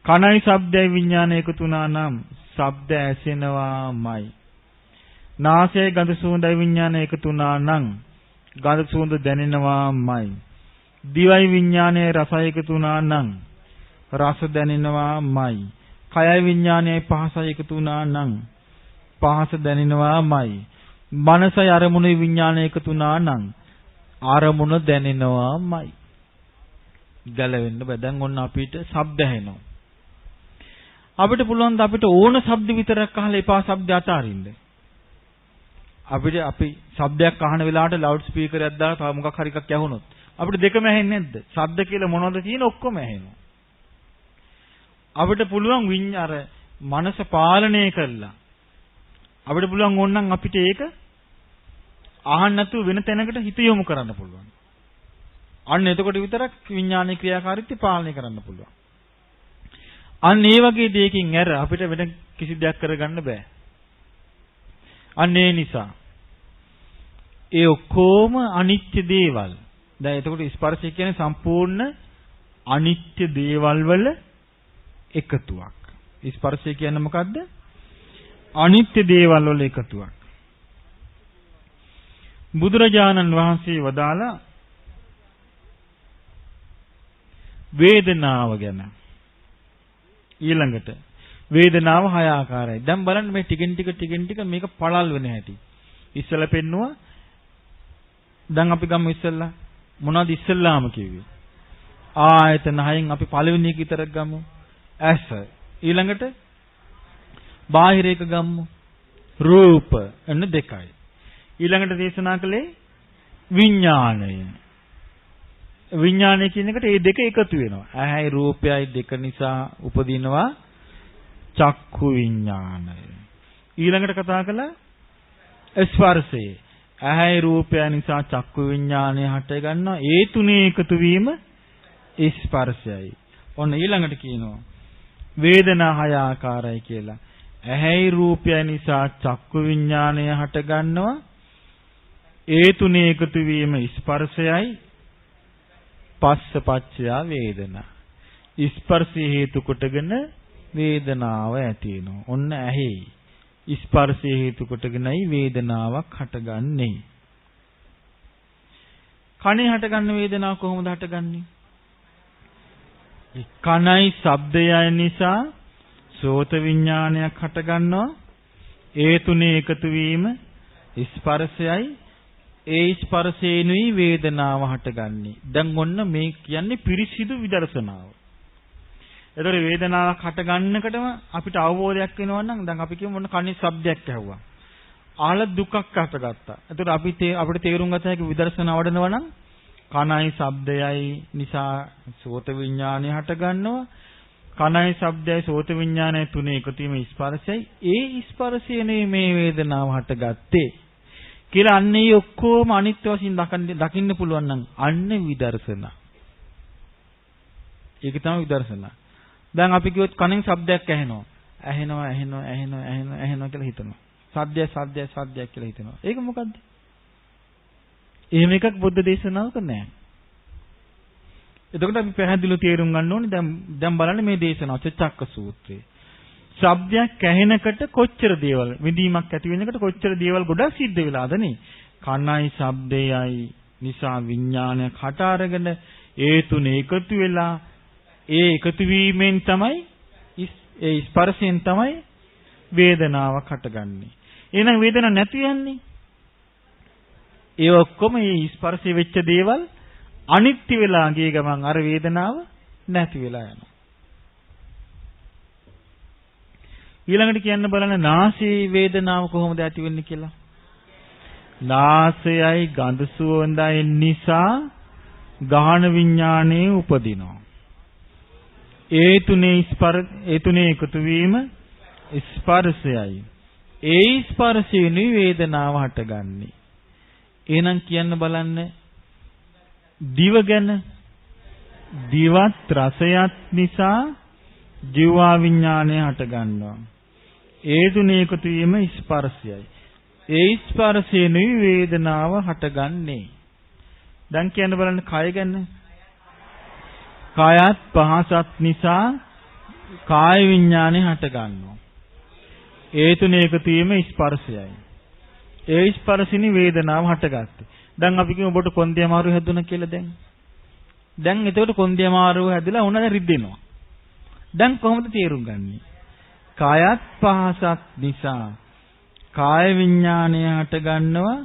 Speaker 2: කනයි ශබ්දයි විඥානය එකතු වුණා නම් ශබ්ද ඇසෙනවාමයි. නාසයයි ගඳ සුවඳයි විඥානය එකතු වුණා නම් ගඳ සුවඳ දැනෙනවාමයි. දිවයි විඥානයයි රසයි එකතු වුණා නම් රස දැනෙනවාමයි. කයයි විඥානයයි පහසයි එකතු වුණා නම් පහස දැනෙනවාමයි. මනසයි අරමුණයි විඥානය එකතු වුණා නම් අරමුණ දැනෙනවාමයි. ගැලවෙන්න බෑ. දැන් ඔන්න අපිට ශබ්ද ඇහෙනවා. අපිට පුළුවන් ද අපිට ඕන ශබ්ද විතරක් අහලා එපා ශබ්ද අතාරින්න? අපි ශබ්දයක් අහන වෙලාවට ලවුඩ් ස්පීකර් එකක් දාලා තව මොකක් හරි එකක් ඇහුනොත් අපිට දෙකම ඇහෙන්නේ නැද්ද? ශබ්ද කියලා මොනවද තියෙන ඔක්කොම ඇහෙනවා. අපිට පුළුවන් අර මනස පාලනය කරලා අපිට පුළුවන් ඕනනම් අපිට ඒක අහන්න නැතුව වෙන තැනකට හිත යොමු කරන්න පුළුවන්. අන්න එතකොට විතරක් විඥානීය ක්‍රියාකාරීත්වය පාලනය කරන්න පුළුවන්. අන්න ඒ වගේ දෙයකින් ඇර අපිට වෙන කිසි දෙයක් කරගන්න බෑ. අන්න ඒ නිසා ඒ ඔක්කොම අනිත්‍ය දේවල්. දැන් එතකොට ස්පර්ශය කියන්නේ සම්පූර්ණ අනිත්‍ය දේවල් වල එකතුවක්. ස්පර්ශය කියන්නේ මොකද්ද? අනිත්‍ය දේවල් වල එකතුවක්. බුදුරජාණන් වහන්සේ වදාලා වේදනාව ගැන ඊළඟට වේදනාව 6 ආකාරයි. දැන් බලන්න මේ ටිකෙන් ටික මේක පළල් වෙන හැටි. ඉස්සෙල්ලා පෙන්නුවා. දැන් අපි ගමු ඉස්සෙල්ලා මොනවද ඉස්සෙල්ලාම කිව්වේ? ආයතන 6න් අපි පළවෙනි එක විතරක් ගමු. ඇස. ඊළඟට බාහිර එක ගමු. රූප. එන්න දෙකයි. ඊළඟට දේශනා කළේ විඥාණය. විඥාණය කියන එකට මේ දෙක එකතු වෙනවා. ඇහැයි රූපයයි දෙක නිසා උපදිනවා චක්කු විඥාණය. ඊළඟට කතා කළා ස්පර්ශය. ඇහැයි රූපය නිසා චක්කු විඥාණය හට ගන්නවා. ඒ තුනේ එකතු වීම ස්පර්ශයයි. ඔන්න ඊළඟට කියනවා වේදනා 6 ආකාරයි කියලා. ඇහැයි රූපය නිසා චක්කු විඥාණය හට ගන්නවා. ඒ තුනේ එකතු වීම ස්පර්ශයයි. පස්සපච්චය වේදනා. ස්පර්ශය හේතු කොටගෙන වේදනාව ඇති වෙනවා. ඔන්න ඇහි ස්පර්ශය හේතු කොටගෙනයි වේදනාවක් හටගන්නේ. කනේ හටගන්න වේදනාව කොහොමද හටගන්නේ? කනයි ශබ්දයයි නිසා සෝත විඥානයක් හටගන්නවා. ඒ තුනේ එකතු වීම ස්පර්ශයයි. ඒ ස්පර්ශේනුයි වේදනාව හටගන්නේ. දැන් ඔන්න මේ කියන්නේ පිරිසිදු විදර්ශනාව. ඒතර වේදනාවක් හටගන්නකටම අපිට අවබෝධයක් වෙනවා නම් දැන් අපි කියමු මොන කනේ ශබ්දයක් ඇහුවා. ආල දුකක් හටගත්තා. ඒතර අපිට තේරුම් ගත හැකි විදර්ශනාව වඩනවා නම් කනයි ශබ්දයයි නිසා සෝත විඥානය හටගන්නවා. කනයි ශබ්දයයි සෝත විඥානය තුනේ එකතු වීම ස්පර්ශයයි. ඒ ස්පර්ශයනේ මේ වේදනාව හටගත්තේ. කියලා අන්නේ ඔක්කොම අනිත්‍ය වශයෙන් දකින්න පුළුවන් නම් අන්න විදර්ශනා. ඒක තමයි විදර්ශනා. දැන් අපි කිව්වොත් කනෙන් ශබ්දයක් ඇහෙනවා. ඇහෙනවා කියලා හිතනවා. සද්දයක් කියලා හිතනවා. ඒක මොකද්ද? එහෙම එකක් බුද්ධ දේශනාවක නැහැ. එතකොට අපි පැහැදිලිව තේරුම් ගන්න ඕනේ දැන් බලන්න මේ දේශනාව චක්ක සූත්‍රයේ. ශබ්දයක් ඇහෙනකොට කොච්චර දේවල් විඳීමක් ඇති වෙනකොට කොච්චර දේවල් ගොඩක් සිද්ධ වෙලාද නේ. කනයි ශබ්දයයි නිසා විඥානයක් හට අරගෙන ඒ තුනේ එකතු වෙලා ඒ එකතු වීමෙන් තමයි ඒ ස්පර්ශයෙන් තමයි වේදනාවක් හටගන්නේ. එහෙනම් වේදනාවක් නැති යන්නේ. ඒ ඔක්කොම මේ ස්පර්ශය වෙච්ච දේවල් අනිත්‍ය වෙලා ගිය ගමන් අර වේදනාව නැති වෙලා යනවා. ඊළඟට කියන්න බලන්න නාසයේ වේදනාව කොහොමද ඇති වෙන්නේ කියලා. නාසයයි ගඳ සුවඳයි නිසා ගාහන විඥානයේ උපදිනවා. ඒ තුනේ එකතු වීම ස්පර්ශයයි. ඒ ස්පර්ශයෙන් වේදනාව හටගන්නේ. එහෙනම් කියන්න බලන්න දිව ගැන. දිවත් රසයත් නිසා ජීවා විඥානය හටගන්නවා. ඒ තුනේ එකතු වීම ස්පර්ශයයි. ඒ ස්පර්ශයෙන් වේදනාව හටගන්නේ. දැන් කියන්න බලන්න කය ගැන. කායත් පහසත් නිසා කාය විඥානය හටගන්නවා. ඒ තුනේ එකතු වීම ස්පර්ශයයි. ඒ ස්පර්ශිනි වේදනාව හටගත්තේ. දැන් අපි කියමු ඔබට කොන්දේ අමාරු හැදුණා කියලා දැන්. දැන් එතකොට කොන්දේ අමාරු හැදිලා උනද රිද්දෙනවා. දැන් කොහොමද තේරුම් ගන්නෙ? කායත් පහසත් නිසා කාය විඥානය හට ගන්නවා.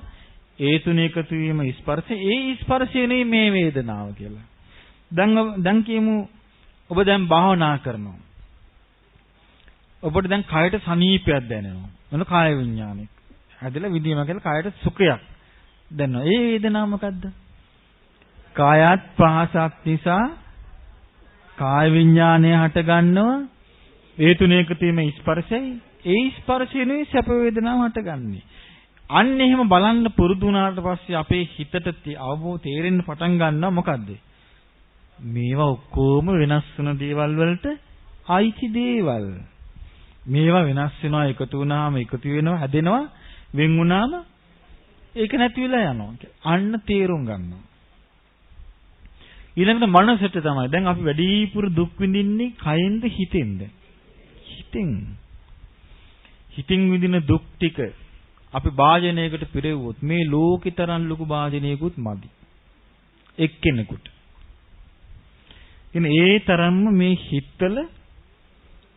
Speaker 2: ඒ තුනේ එකතු වීම ස්පර්ශය. ඒ ස්පර්ශයනේ මේ වේදනාව කියලා. දැන් කියමු ඔබ දැන් භාවනා කරනවා. ඔබට දැන් කායට සනීපයක් දැනෙනවා. මොන කාය විඥානයක්. හැදලා විදීම කියලා කායට සුඛයක් දැනෙනවා. ඒ වේදනාව මොකද්ද? කායත් පහසත් නිසා කාය විඥානය හට ගන්නවා. ඒ තුනේ එකතු වීම ස්පර්ශයයි. ඒ ස්පර්ශයනේ සැප වේදනාව හටගන්නේ. අන්න එහෙම බලන්න පුරුදු වුණාට පස්සේ අපේ හිතට අවබෝධ තේරෙන්න පටන් ගන්නවා මොකද්ද? මේවා ඔක්කොම වෙනස් වෙන දේවල් වලට අයිති දේවල්. මේවා වෙනස් වෙනවා, එකතු වුණාම එකතු වෙනවා, හැදෙනවා, වෙන් වුණාම ඒක නැති වෙලා යනවා. අන්න තේරුම් ගන්නවා. ඊළඟට මනසට තමයි. දැන් අපි වැඩිපුර දුක් විඳින්නේ කයෙන්ද හිතෙන්ද? හිතින් විඳින දුක් ටික අපි වාජනයකට පිරෙව්වොත් මේ ලෝකෙතරම් ලොකු වාජනයකුත් මදි. එක්කෙනෙකුට. ඒ තරම්ම මේ හිතවල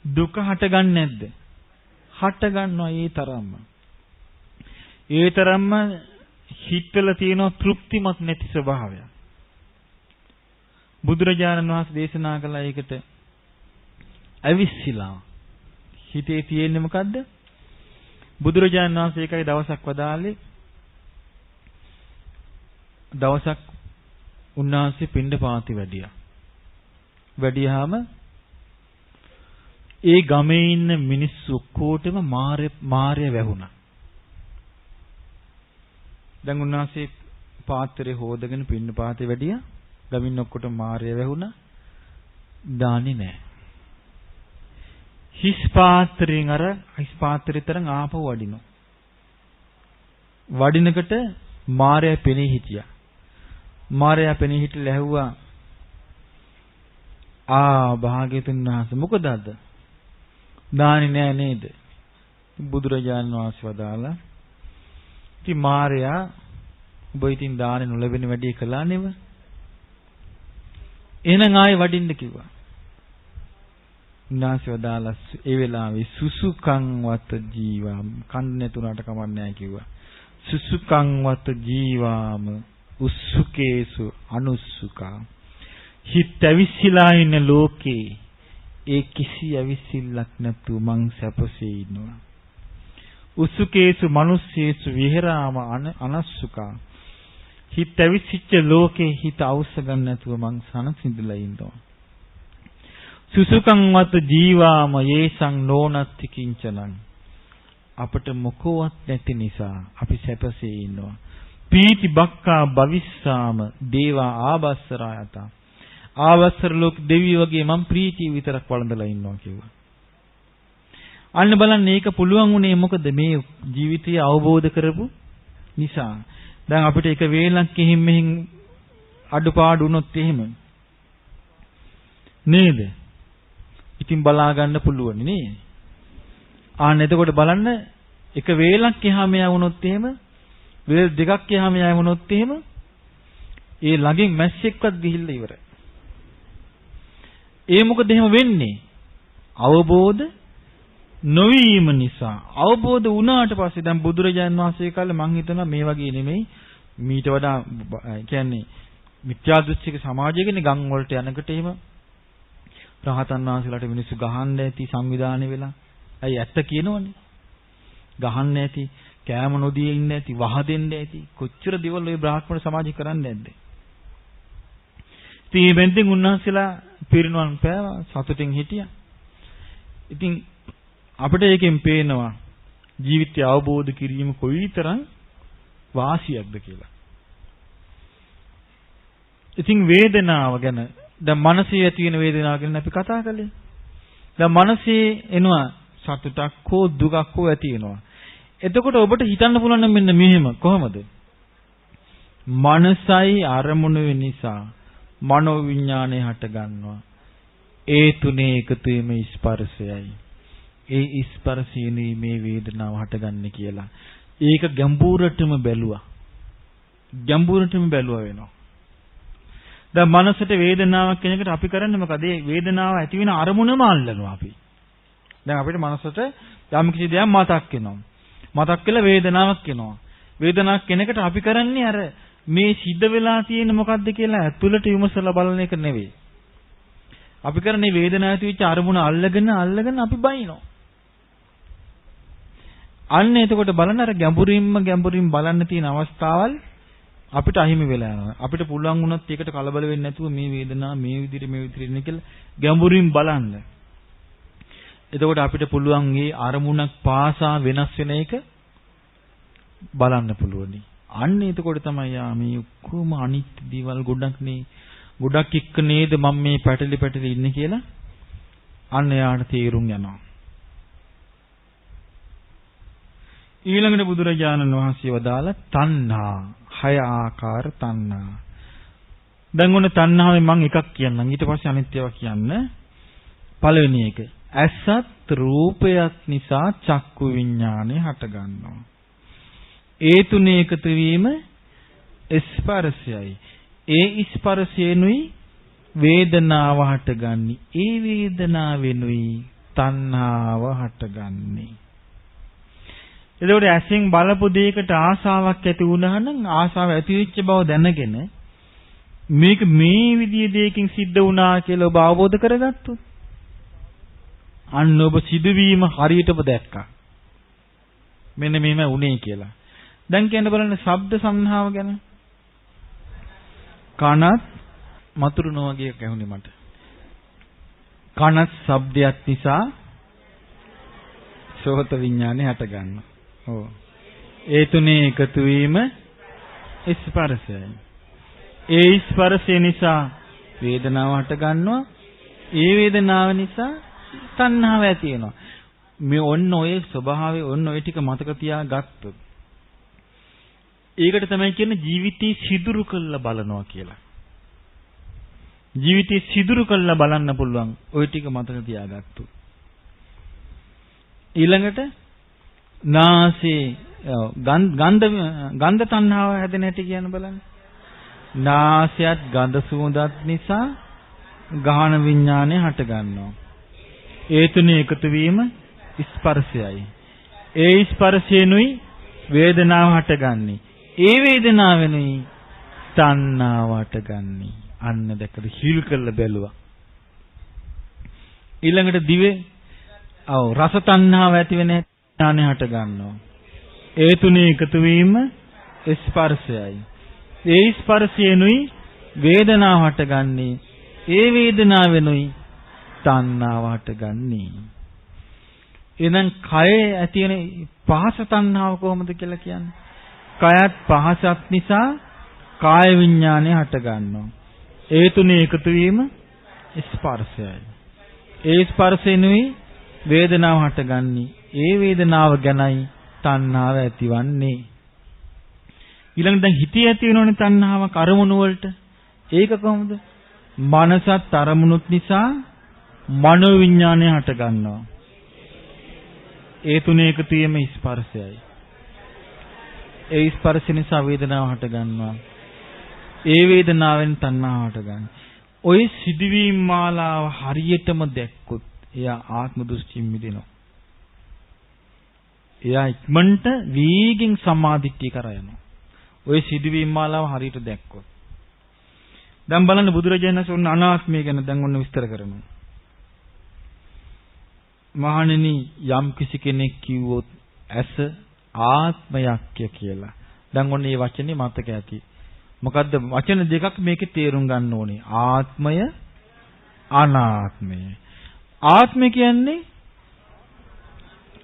Speaker 2: දුක හටගන්නේ නැද්ද? හට ගන්නවා ඒ තරම්ම. ඒ තරම්ම හිතවල තියෙන තෘප්තිමත් නැති ස්වභාවය. බුදුරජාණන් වහන්සේ දේශනා කළ ඒකට අවිස්සිලා හිතේ තියෙන්නේ මොකද්ද? බුදුරජාණන් වහන්සේ එකයි දවසක් වදාළේ. දවසක් උන්වහන්සේ පිණ්ඩපාතේ වැඩියා. වැඩියාම ඒ ගමේ ඉන්න මිනිස්සු ඔක්කොටම මාරය වැහුණා. දැන් උන්වහන්සේ පාත්‍රය හොදගෙන පිණ්ඩපාතේ වැඩියා. ගමින් ඔක්කොටම මාරය වැහුණා. දාන්නේ නැහැ. හිස් පාත්‍රයෙන් තරම් ආපහු වඩිනවා. වඩිනකොට මාරය පෙනී හිටියා. මාරය පෙනී හිටලා ඇහුවා භාග්‍යවතුන් වහන්සේ මොකද අද? දාන්නේ නෑ නේද? බුදුරජාණන් වහන්සේ වදාලා ඉතින් මාරයා ඔබ ඉතින් දාන්නේ නොලැබෙන වැඩි කළා නේද? එහෙනම් ආයෙ වඩින්න කිව්වා. උන්වහන්සේ වදාලා ඒ වෙලාවේ සුසුකං වත ජීවාම කන්න නැතුණාට කමක් නැහැ කිව්වා. සුසුකං වත ජීවාම උස්සුකේසු අනුස්සුකා. හිත ඇවිස්සලා ඉන්න ලෝකේ ඒ කිසි ඇවිස්සිල්ලක් නැතුව මං සැපසේ ඉන්නවා. උස්සුකේසු මනුස්සේසු විහෙරාම අනස්සුකා. හිත ඇවිස්සිච්ච ලෝකේ හිත අවශ්‍ය ගන්න නැතුව මං සනසිඳලා ඉන්නවා. සුසුකං වත ජීවාම යේසං නෝනත්ති කිංචනං. අපට මොකවත් නැති නිසා අපි සැපසේ ඉන්නවා. පීති බක්කා භවිස්සාම දේවා ආබස්සරායත. ආවස්සර ලෝක දෙවියෝ වගේ මම ප්‍රීතිය විතරක් වළඳලා ඉන්නවා කිව්වා. අන්න බලන්න මේක පුළුවන් උනේ මොකද මේ ජීවිතය අවබෝධ කරපු නිසා. දැන් අපිට එක වේලක් එහෙම මෙහින් අඩුපාඩු වුණොත් එහෙම නේද? ඉතින් බලා ගන්න පුළුවන් නේ. එතකොට බලන්න එක වේලක් එහා මෙහා වුණොත් එහෙම වේල් දෙකක් එහා මෙහා වුණොත් එහෙම ඒ ළඟින් මැස්සෙක්වත් ගිහිල්ලා ඉවරයි. ඒ මොකද එහෙම වෙන්නේ? අවබෝධ නොවීම නිසා. අවබෝධ වුණාට පස්සේ දැන් බුදුරජාන් වහන්සේ කාලේ මං හිතනවා මේ වගේ නෙමෙයි මීට වඩා කියන්නේ මිත්‍යා දෘෂ්ටික සමාජයකනේ ගම් වලට යනකොට එහෙම රහතන් වහන්සේලාට මිනිස්සු ගහන්න ඇති සංවිධානය වෙලා. ඇයි ඇත්ත කියනවනේ. ගහන්න ඇති, කෑම නොදී ඉන්න ඇති, වහදෙන්න ඇති. කොච්චර දේවල් ওই බ්‍රාහ්මණ සමාජය කරන්නේ නැද්ද? ඉතින් මේ බෙන්තින් උන්වහන්සේලා පිරිනුවන් පෑවා සතුටින් හිටියා. ඉතින් අපිට ඒකෙන් පේනවා ජීවිතය අවබෝධ කිරීම කොයිතරම් වාසියක්ද කියලා. ඉතින් වේදනාව ගැන දැන් මනසේ ඇති වෙන වේදනාව ගැන අපි කතා කළේ. දැන් මනසේ එනවා සතුටක් හෝ දුකක් හෝ ඇති වෙනවා. එතකොට ඔබට හිතන්න පුළුවන් නම් මෙන්න මෙහෙම කොහොමද? මනසයි අරමුණු වෙන නිසා මනෝ විඥානය හට ගන්නවා. ඒ තුනේ එකතු වීම ස්පර්ශයයි. ඒ ස්පර්ශයනේ මේ වේදනාව හටගන්නේ කියලා. ඒක ගැඹුරටම බැලුවා. ගැඹුරටම බැලුවා වෙනවා. දැන් මනසට වේදනාවක් කෙනෙකුට අපි කරන්නේ මොකද? ඒ වේදනාව ඇති වෙන අරමුණම අල්ලනවා අපි. දැන් අපිට මනසට යම් කිසි දෙයක් මතක් වෙනවා. මතක් වෙලා වේදනාවක් එනවා. වේදනාවක් කෙනෙකුට අපි කරන්නේ අර මේ සිද්ධ වෙලා තියෙන මොකද්ද කියලා ඇතුළට විමසලා බලන එක නෙවෙයි. අපි කරන්නේ වේදනාව ඇතිවෙච්ච අරමුණ අල්ලගෙන අපි බයිනවා. අන්න එතකොට බලන්න අර ගැඹුරින් බලන්න තියෙන අවස්ථාවල් අපිට අහිමි වෙලා යනවා. අපිට පුළුවන් වුණත් ඒකට කලබල වෙන්නේ නැතුව මේ වේදනාව මේ විදිහට ඉන්නේ කියලා ගැඹුරින් බලන්න. එතකොට අපිට පුළුවන් මේ අරමුණක් පාසා වෙනස් වෙන එක බලන්න පුළුවනි. අන්න එතකොට තමයි මේ ඔක්කොම අනිත්‍ය දේවල් ගොඩක් එක්ක නේද මම මේ පැටලි ඉන්නේ කියලා අන්න යාට තේරුම් යනවා. ඊළඟට බුදුරජාණන් වහන්සේ වදාළ තණ්හා 6 ආකාර තණ්හා. දැන් ඔන්න තණ්හාවෙන් මම එකක් කියන්නම්. ඊට පස්සේ අනිත් ඒවා කියන්න. පළවෙනි එක. ඇසත් රූපයත් නිසා චක්කු විඥානය හට ගන්නවා. ඒ තුනේ එකතු වීම ස්පර්ශයයි. ඒ ස්පර්ශයෙන්ුයි වේදනාව හටගන්නේ. ඒ වේදනාවෙනුයි තණ්හාව හටගන්නේ. එතකොට ඇසින් බලපු දෙයකට ආසාවක් ඇති වුණා නම් ආසාව ඇති වෙච්ච බව දැනගෙන මේක මේ විදිහේ දෙයකින් සිද්ධ වුණා කියලා ඔබ අවබෝධ කරගත්තොත් අන්න ඔබ සිදුවීම හරියටම දැක්කා. මෙන්න මෙහෙම වුණේ කියලා. දැන් කියන්න බලන්න ශබ්ද සංහාව ගැන. කනත් මතුරුන වගේ ඇහුනේ මට. කනත් ශබ්දයක් නිසා සෝත විඥානේ හට ගන්නවා. ඔව්. ඒ තුනේ එකතු වීම ස්පර්ශයයි. ඒ ස්පර්ශය නිසා වේදනාව හට ගන්නවා. ඒ වේදනාව නිසා තණ්හාව ඇති වෙනවා. මේ ඔන්න ඔය ස්වභාවය ඔන්න ඔය ටික මතක තියාගත්තොත් ඒකට තමයි කියන්නේ ජීවිතේ සිදුරු කළා බලනවා කියලා. ජීවිතේ සිදුරු කළා බලන්න පුළුවන් ඔය ටික මතක තියාගත්තොත්. ඊළඟට නාසයේ ගන්ධ තණ්හාව හැදෙන හැටි කියන බලන්න. නාසයත් ගඳ සුවඳත් නිසා ගාහන විඥානය හට ගන්නවා. ඒ තුනේ එකතු වීම ස්පර්ශයයි. ඒ ස්පර්ශයෙන්ුයි වේදනාව හටගන්නේ. ඒ වේදනාවෙනුයි තණ්හාව හටගන්නේ. අන්න දැකද හිල් කරලා බැලුවා. ඊළඟට දිවේ රස තණ්හාව ඇති වෙන ඥානය හට ගන්නවා. ඒ තුනේ එකතු වීම ස්පර්ශයයි. ඒ ස්පර්ශයෙන්ුයි වේදනාව හටගන්නේ. ඒ වේදනාවෙනුයි තණ්හාව හටගන්නේ. එහෙනම් කයේ ඇති වෙන පහස තණ්හාව කොහොමද කියලා කියන්නේ? කයත් පහසක් නිසා කාය විඥානය හට ගන්නවා. ඒ තුනේ එකතු වීම ස්පර්ශයයි. ඒ ස්පර්ශෙනුයි වේදනාව හටගන්නේ. ඒ වේදනාව ගැනයි තණ්හාව ඇතිවන්නේ. ඊළඟ දැන් හිතේ ඇති වෙනෝනේ තණ්හාවක් අරමුණු වලට. ඒක කොහොමද? මනසත් අරමුණුත් නිසා මනෝ විඥානය හට ගන්නවා. ඒ තුනේ එකතු වීම ස්පර්ශයයි. ඒ ස්පර්ශ නිසා වේදනාව හට ගන්නවා. ඒ වේදනාවෙන් තණ්හාව හට ගන්නවා. ඔය සිදුවීම් මාලාව හරියටම දැක්කොත් එයා ආත්ම දෘෂ්ටියෙන් මිදෙනවා. එයා ඉක්මනට වීගෙන් සම්මාදිට්ඨිය කරා යනවා. ඔය සිදුවීම් මාලාව හරියට දැක්කොත්. දැන් බලන්න බුදුරජාණන් වහන්සේ අනාත්මය ගැන දැන් ඔන්න විස්තර කරනවා. මහණෙනි යම් කිසි කෙනෙක් කිව්වොත් ඇස ආත්මයක් කියලා. දැන් ඔන්න මේ වචනේ මතක ඇති. මොකද්ද වචන දෙකක් මේකේ තේරුම් ගන්න ඕනේ. ආත්මය අනාත්මය. ආත්මය කියන්නේ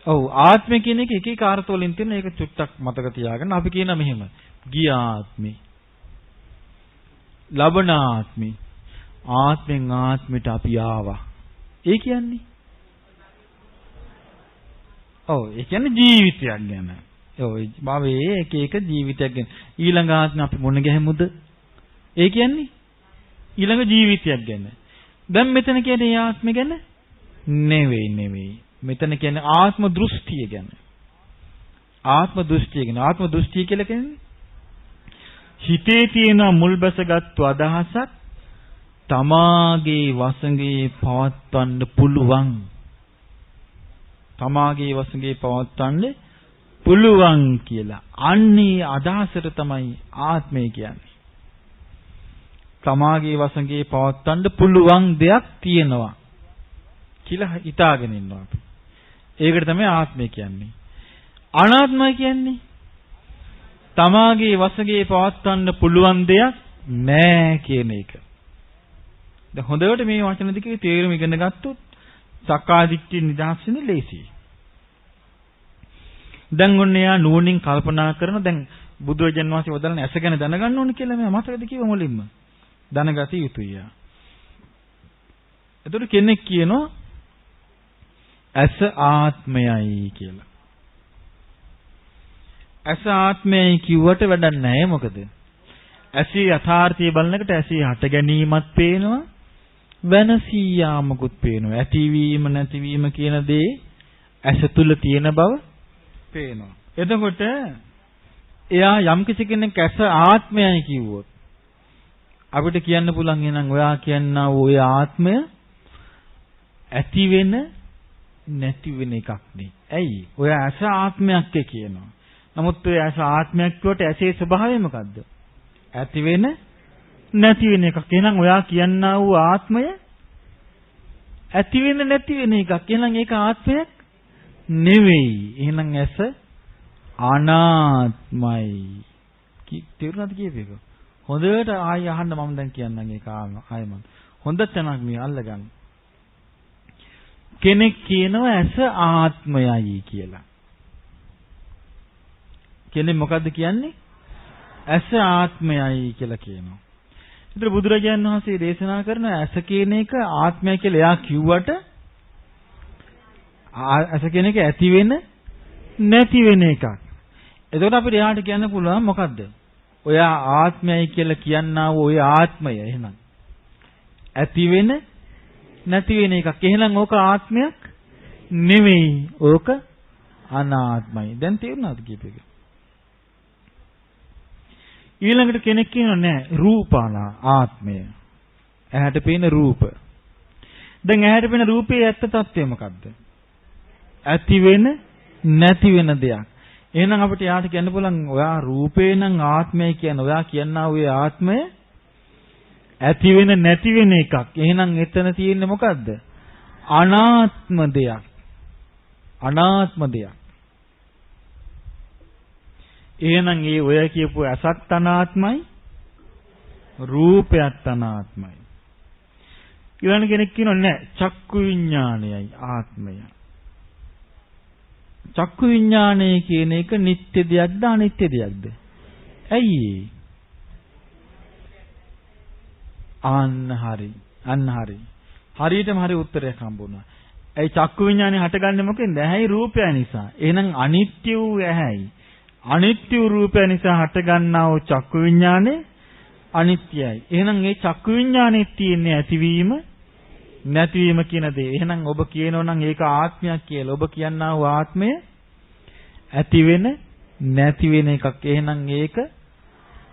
Speaker 2: ආත්මය කියන එක එක එක අර්ථ වලින් තියෙන ඒක චුට්ටක් මතක තියාගන්න. අපි කියනවා මෙහෙම. ගිය ආත්මේ. ලබන ආත්මේ. ආත්මෙන් ආත්මයට අපි ආවා. ඒ කියන්නේ ඒ කියන්නේ ජීවිතයක් ගැන. භවයේ එක එක ජීවිතයක් ගැන. ඊළඟ ආත්මේ අපි මොන ගැහෙමුද? ඒ කියන්නේ ඊළඟ ජීවිතයක් ගැන. දැන් මෙතන කියන්නේ ඒ ආත්මය ගැන නෙවෙයි. මෙතන කියන්නේ ආත්ම දෘෂ්ටිය ගැන. ආත්ම දෘෂ්ටිය ගැන. ආත්ම දෘෂ්ටිය කියලා කියන්නේ හිතේ තියෙන මුල්බැසගත් අදහසක් තමාගේ වසඟේ පවත්වන්න පුළුවන්. තමාගේ වසඟේ පවත්වන්න පුළුවන් කියලා. අන්නේ අදහසට තමයි ආත්මය කියන්නේ. තමාගේ වසඟේ පවත්වන්න පුළුවන් දෙයක් තියෙනවා කියලා හිතාගෙන ඉන්නවා අපි. ඒකට තමයි ආත්මය කියන්නේ. අනාත්මය කියන්නේ තමාගේ වසඟේ පවත්වන්න පුළුවන් දෙයක් නෑ කියන එක. දැන් හොඳට මේ වචන දෙකේ තේරුම ඉගෙන ගත්තොත් සක්කාදිට්ඨිය නිදහස් වෙන්න ලේසියි. දැන් ඔන්න යා නුවණින් කල්පනා කරන දැන් බුදුරජාන් වහන්සේ වදාළන ඇස ගැන දැනගන්න ඕනේ කියලා මම මතකද කිව්ව මුලින්ම. දැනගත යුතුය. එතකොට කෙනෙක් කියනවා ඇස ආත්මයයි කියලා. ඇස ආත්මයයි කිව්වට වැඩක් නැහැ. මොකද ඇසේ යථාර්ථය බලනකොට ඇසේ හට ගැනීමත් පේනවා, වෙනසී යාමකුත් පේනවා. ඇතිවීම නැතිවීම කියන දේ ඇස තුල තියෙන බව පේනවා. එතකොට එයා යම් කිසි කෙනෙක් ඇස ආත්මයයි කිව්වොත් අපිට කියන්න පුළුවන් එහෙනම් ඔයා කියනවා ඔය ආත්මය ඇති වෙන නැති වෙන එකක් නේ. ඇයි? ඔය ඇස ආත්මයක් කියනවා. නමුත් ඔය ඇස ආත්මයක් කියවට ඇසේ ස්වභාවය මොකද්ද? ඇති වෙන නැති වෙන එකක්. එහෙනම් ඔයා කියනා වූ ආත්මය ඇති වෙන නැති වෙන එකක්. එහෙනම් ඒක ආත්මයක් නෙවෙයි. එහෙනම් ඇස අනාත්මයි. තේරුණාද කියපේක? හොඳට ආයෙ අහන්න මම දැන් කියන්නම් ඒක ආයෙ මම. හොඳ තැනක් මේ අල්ලගන්න. කෙනෙක් කියනවා ඇස ආත්මයයි කියලා. කෙනෙක් මොකද්ද කියන්නේ? ඇස ආත්මයයි කියලා කියනවා. ඒතර බුදුරජාණන් වහන්සේ දේශනා කරන ඇස කියන එක ආත්මය කියලා එයා කිව්වට ඇස කියන එක ඇති වෙන නැති වෙන එකක්. එතකොට අපිට එයාට කියන්න පුළුවන් මොකද්ද? ඔය ආත්මයයි කියලා කියනා වූ ඔය ආත්මය එහෙනම් ඇති වෙන නැති වෙන එකක්. එහෙනම් ඕක ආත්මයක් නෙවෙයි. ඕක අනාත්මයි. දැන් තේරුණාද කියපේක? ඊළඟට කෙනෙක් කියනවා නෑ රූපානා ආත්මය. ඇහැට පේන රූප. දැන් ඇහැට පේන රූපේ ඇත්ත తත්වය මොකද්ද? ඇති වෙන නැති වෙන දෙයක්. එහෙනම් අපිට යාට කියන්න පුළුවන් ඔයා රූපේ නම් ආත්මය කියන ඔයා කියනවා ඔය ආත්මය ඇති වෙන නැති වෙන එකක්. එහෙනම් එතන තියෙන්නේ මොකද්ද? අනාත්ම දෙයක්. අනාත්ම දෙයක්. එහෙනම් ඒ ඔය කියපු අසත් අනාත්මයි, රූපයත් අනාත්මයි. ඊළඟ කෙනෙක් කියනවා නෑ චක්කු විඥානයයි ආත්මය. චක්කු විඥානය කියන එක නිත්‍ය දෙයක්ද අනිත්‍ය දෙයක්ද? ඇයි? අන්න හරි. හරියටම හරි උත්තරයක් හම්බුණා. ඒ චක්කු විඥානේ හටගන්නේ මොකෙන්ද? ඇහැයි රූපය නිසා. එහෙනම් අනිත්‍ය වූ ඇහැයි අනිත්‍ය වූ රූපය නිසා හටගන්නා වූ චක්කු විඥානේ අනිත්‍යයි. එහෙනම් මේ චක්කු විඥානේ තියෙන්නේ ඇතිවීම නැතිවීම කියන දේ. එහෙනම් ඔබ කියනවා නම් ඒක ආත්මයක් කියලා. ඔබ කියනා වූ ආත්මය ඇති වෙන නැති වෙන එකක්. එහෙනම් ඒක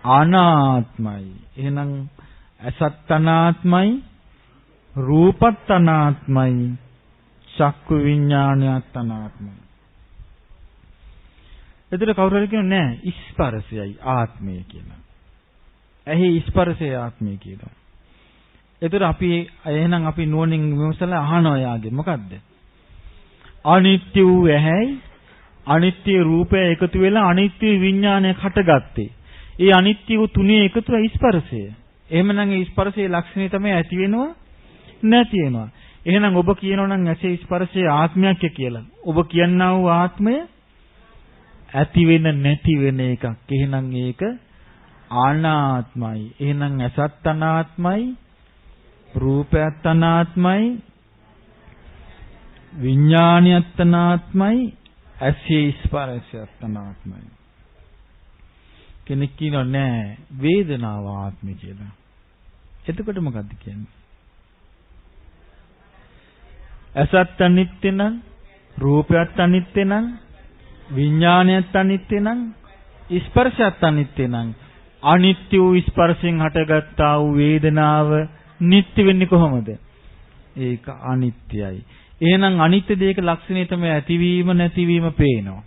Speaker 2: අනාත්මයි. එහෙනම් අසත් අනාත්මයි, රූපත් අනාත්මයි, චක්කු විඥානයත් අනාත්මයි. එතකොට කවුරු හරි කියනවා නෑ ස්පර්ශයයි ආත්මය කියලා. ඇහි ස්පර්ශය ආත්මය කියලා. එතකොට එහෙනම් අපි නුවණින් විමසලා අහනවා යාගේ මොකද්ද? අනිත්‍ය වූ ඇහැයි අනිත්‍ය රූපය එකතු වෙලා අනිත්‍ය විඥානයක් හටගත්තේ. ඒ අනිත්‍ය වූ තුනේ එකතුව ස්පර්ශය. එහෙමනම් ඒ ස්පර්ශයේ ලක්ෂණය තමයි ඇති වෙනවා නැති වෙනවා. එහෙනම් ඔබ කියනවා නම් ඇසේ ස්පර්ශයේ ආත්මයක් කියලා. ඔබ කියනා වූ ආත්මය ඇති වෙන නැති වෙන එකක්. එහෙනම් ඒක අනාත්මයි. එහෙනම් ඇසත් අනාත්මයි, රූපයත් අනාත්මයි, විඥානියත් අනාත්මයි, ඇසේ ස්පර්ශයත් අනාත්මයි. කෙනෙක් කියනවා නෑ වේදනාව ආත්මය කියලා. එතකොට මොකද්ද කියන්නේ? ඇසත් අනිත්‍ය නම්, රූපයත් අනිත්‍ය නම්, විඥානයත් අනිත්‍ය නම්, ස්පර්ශයත් අනිත්‍ය නම්, අනිත්‍ය වූ ස්පර්ශයෙන් හටගත්තා වූ වේදනාව නිට්ටි වෙන්නේ කොහොමද? ඒක අනිත්‍යයි. එහෙනම් අනිත්‍ය දෙයක ලක්ෂණය තමයි ඇතිවීම නැතිවීම පේනවා.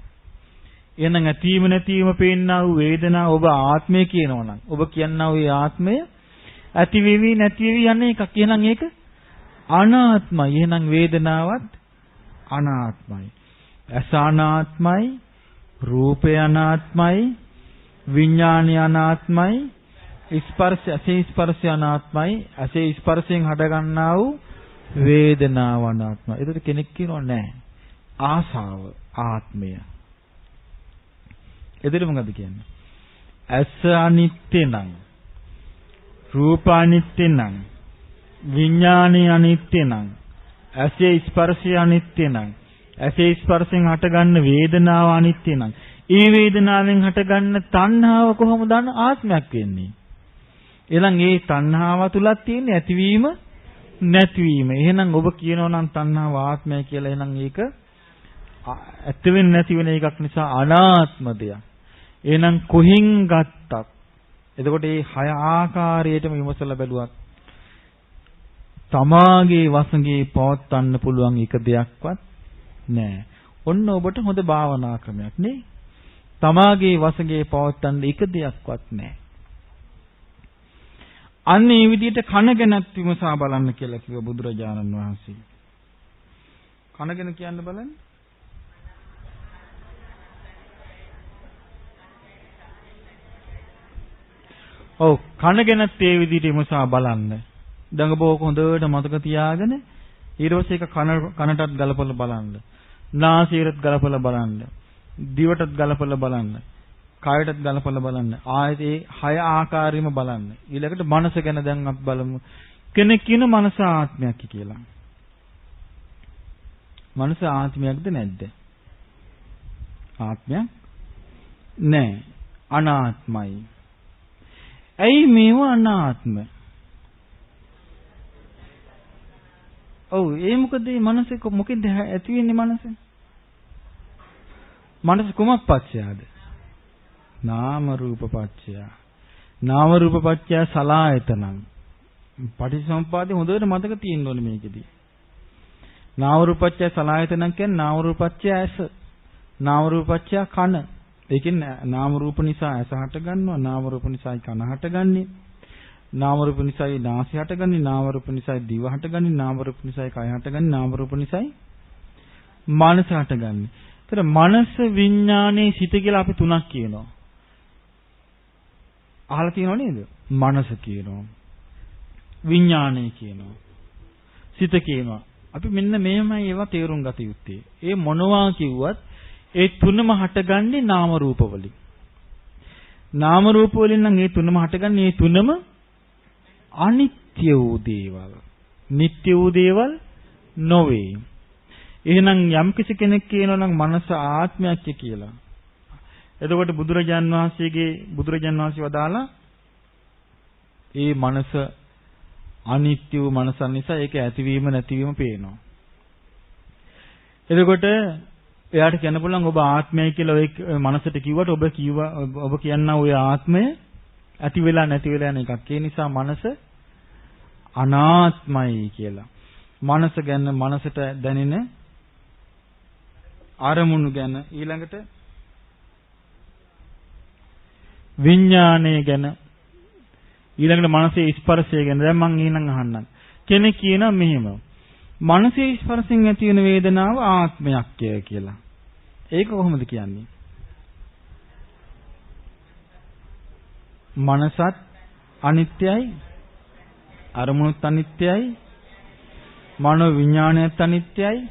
Speaker 2: එහෙනම් ඇතිවීම නැතිවීම පේනා වූ වේදනාව ඔබ ආත්මය කියනවා නම් ඔබ කියනා වූ ආත්මය ඇති වෙවි නැති වෙවි යන්නේ එකක්. එහෙනම් ඒක අනාත්මයි. එහෙනම් වේදනාවත් අනාත්මයි. ඇස අනාත්මයි, රූපය අනාත්මයි, විඥානය අනාත්මයි, ඇසේ ස්පර්ශය අනාත්මයි, ඇසේ ස්පර්ශයෙන් හටගන්නා වූ වේදනාව අනාත්මයි. ඒකට කෙනෙක් කියනවා නෑ ආසාව ආත්මය. එදිට මොකද කියන්නේ? ඇස අනිත්‍ය නම්, රූප අනිත්‍ය නම්, විඥානය අනිත්‍ය නම්, ඇසේ ස්පර්ශය අනිත්‍ය නම්, ඇසේ ස්පර්ශයෙන් හටගන්න වේදනාව අනිත්‍ය නම්, ඒ වේදනාවෙන් හටගන්න තණ්හාව කොහොමද ආත්මයක් වෙන්නේ? එහෙනම් ඒ තණ්හාව තුලක් තියෙන ඇතිවීම නැතිවීම. එහෙනම් ඔබ කියනවා නම් තණ්හාව ආත්මය කියලා. එහෙනම් ඒක ඇත්ත වෙන්නේ නැති වෙන එකක් නිසා අනාත්ම දෙයක්. එහෙනම් කොහින් ගත්තත් එතකොට මේ හය ආකාරයටම විමසලා බැලුවත් තමාගේ වසඟේ පවත්වන්න පුළුවන් එක දෙයක්වත් නැහැ. ඔන්න ඔබට හොඳ භාවනා ක්‍රමයක් නේ. තමාගේ වසඟේ පවත්වන්න එක දෙයක්වත් නැහැ. අන්න ඒ විදිහට කන ගැනත් විමසා බලන්න කියලා කිව්ව බුදුරජාණන් වහන්සේ. කන ගැන කියන්න බලන්න. ඔව් කන ගැනත් ඒ විදිහට විමසා බලන්න. දඟබෝක හොඳට මතක තියාගෙන ඊට පස්සේ ඒක කනටත් ගලපලා බලන්න. නාසයටත් ගලපලා බලන්න. දිවටත් ගලපලා බලන්න. කයටත් ගලපලා බලන්න. ආයෙත් ඒ හය ආකාරයෙන්ම බලන්න. ඊළඟට මනස ගැන දැන් අපි බලමු. කෙනෙක් කියන මනස ආත්මයක් කියලා. මනස ආත්මයක්ද නැද්ද? ආත්මයක් නෑ. අනාත්මයි. ඇයි මේව අනාත්ම? ඔව් ඒ මොකද මේ මනස මොකෙන්ද ඇති වෙන්නේ මනස? මනස කුමක් පත්‍යද? නාම රූප පත්‍ය. නාම රූප පත්‍ය සලආයතනං. පටිච්චසමුප්පාදේ හොඳට මතක තියෙන්න ඕනේ මේකෙදී. නාම රූප පත්‍ය සලආයතනං කියන්නේ නාම රූප පත්‍ය ඇස. නාම රූප පත්‍ය කන. ඒ කියන්නේ නාම රූප නිසා ඇස හට ගන්නවා. නාම රූප නිසායි කන හටගන්නේ. නාම රූප නිසායි නාසය හටගන්නේ. නාම රූප නිසායි දිව හටගන්නේ. නාම රූප නිසායි කය හටගන්නේ. නාම රූප නිසායි මනස හටගන්නේ. ඒතර මනස විඥානේ සිත කියලා අපි තුනක් කියනවා. අහලා තියෙනව නේද? මනස කියනවා. විඥානේ කියනවා. සිත කියනවා. අපි මෙන්න මෙහෙමයි ඒවා තේරුම් ගත යුත්තේ. ඒ මොනවා කිව්වත් ඒ තුනම හටගන්නේ නාම රූප වලින්. නාම රූප වලින් නම් ඒ තුනම හටගන්නේ ඒ තුනම අනිත්‍ය වූ දේවල්. නිට්ටය වූ දේවල් නොවේ. එහෙනම් යම් කිසි කෙනෙක් කියනවා නම් මනස ආත්මයක් කියලා. එතකොට බුදුරජාන් වහන්සේ වදාලා ඒ මනස අනිත්‍ය වූ මනස නිසා ඒක ඇතිවීම නැතිවීම පේනවා. එතකොට එයාට කියන්න පුළුවන් ඔබ ආත්මය කියලා ඔය මනසට කිව්වට ඔබ කියන්නා ඔය ආත්මය ඇති වෙලා නැති වෙලා යන එකක්. ඒ නිසා මනස අනාත්මයි කියලා. මනස ගැන මනසට දැනෙන අරමුණු ගැන ඊළඟට විඥානය ගැන ඊළඟට මනසේ ස්පර්ශය ගැන දැන් මම ඊළඟ අහන්නම්. කෙනෙක් කියනවා මෙහෙම. මනසේ ස්පර්ශයෙන් ඇති වෙන වේදනාව ආත්මයක් කියලා. ඒක කොහොමද කියන්නේ? මනසත් අනිත්‍යයි, අරමුණුත් අනිත්‍යයි, මනෝ විඥානයත් අනිත්‍යයි.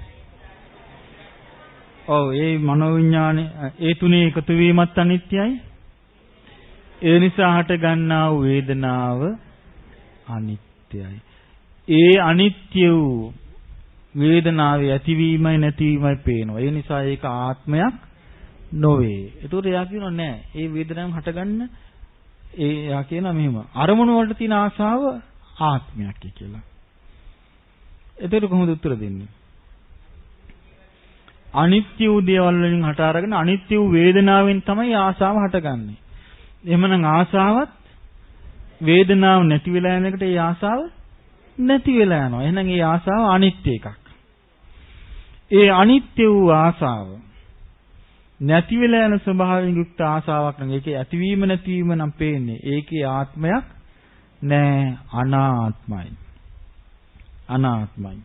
Speaker 2: ඔව් ඒ මනෝ විඥානේ ඒ තුනේ එකතු වීමත් අනිත්‍යයි. ඒ නිසා හට ගන්නා වූ වේදනාව අනිත්‍යයි. ඒ අනිත්‍ය වූ වේදනාවේ ඇතිවීමයි නැතිවීමයි පේනවා. ඒ නිසා ඒක ආත්මයක් නොවේ. ඒතකොට එයා කියනවා නෑ. ඒ වේදනාවෙන් හටගන්න එයා කියනවා මෙහෙම. අරමුණු වලට තියෙන ආශාව ආත්මයක් කියලා. ඒතකොට කොහොමද උත්තර දෙන්නේ? අනිත්‍ය වූ දේවල් වලින් හට අරගෙන අනිත්‍ය වූ වේදනාවෙන් තමයි ආශාව හටගන්නේ. එහෙමනම් ආශාවත් වේදනාව නැති වෙලා යන එකට ඒ ආශාව නැති වෙලා යනවා. එහෙනම් ඒ ආශාව අනිත්‍ය එකක්. ඒ අනිත්‍ය වූ ආශාව නැති වෙලා යන ස්වභාවයෙන් යුක්ත ආශාවක් නම් ඒකේ ඇතිවීම නැතිවීම නම් පේන්නේ. ඒකේ ආත්මයක් නෑ. අනාත්මයි. අනාත්මයි.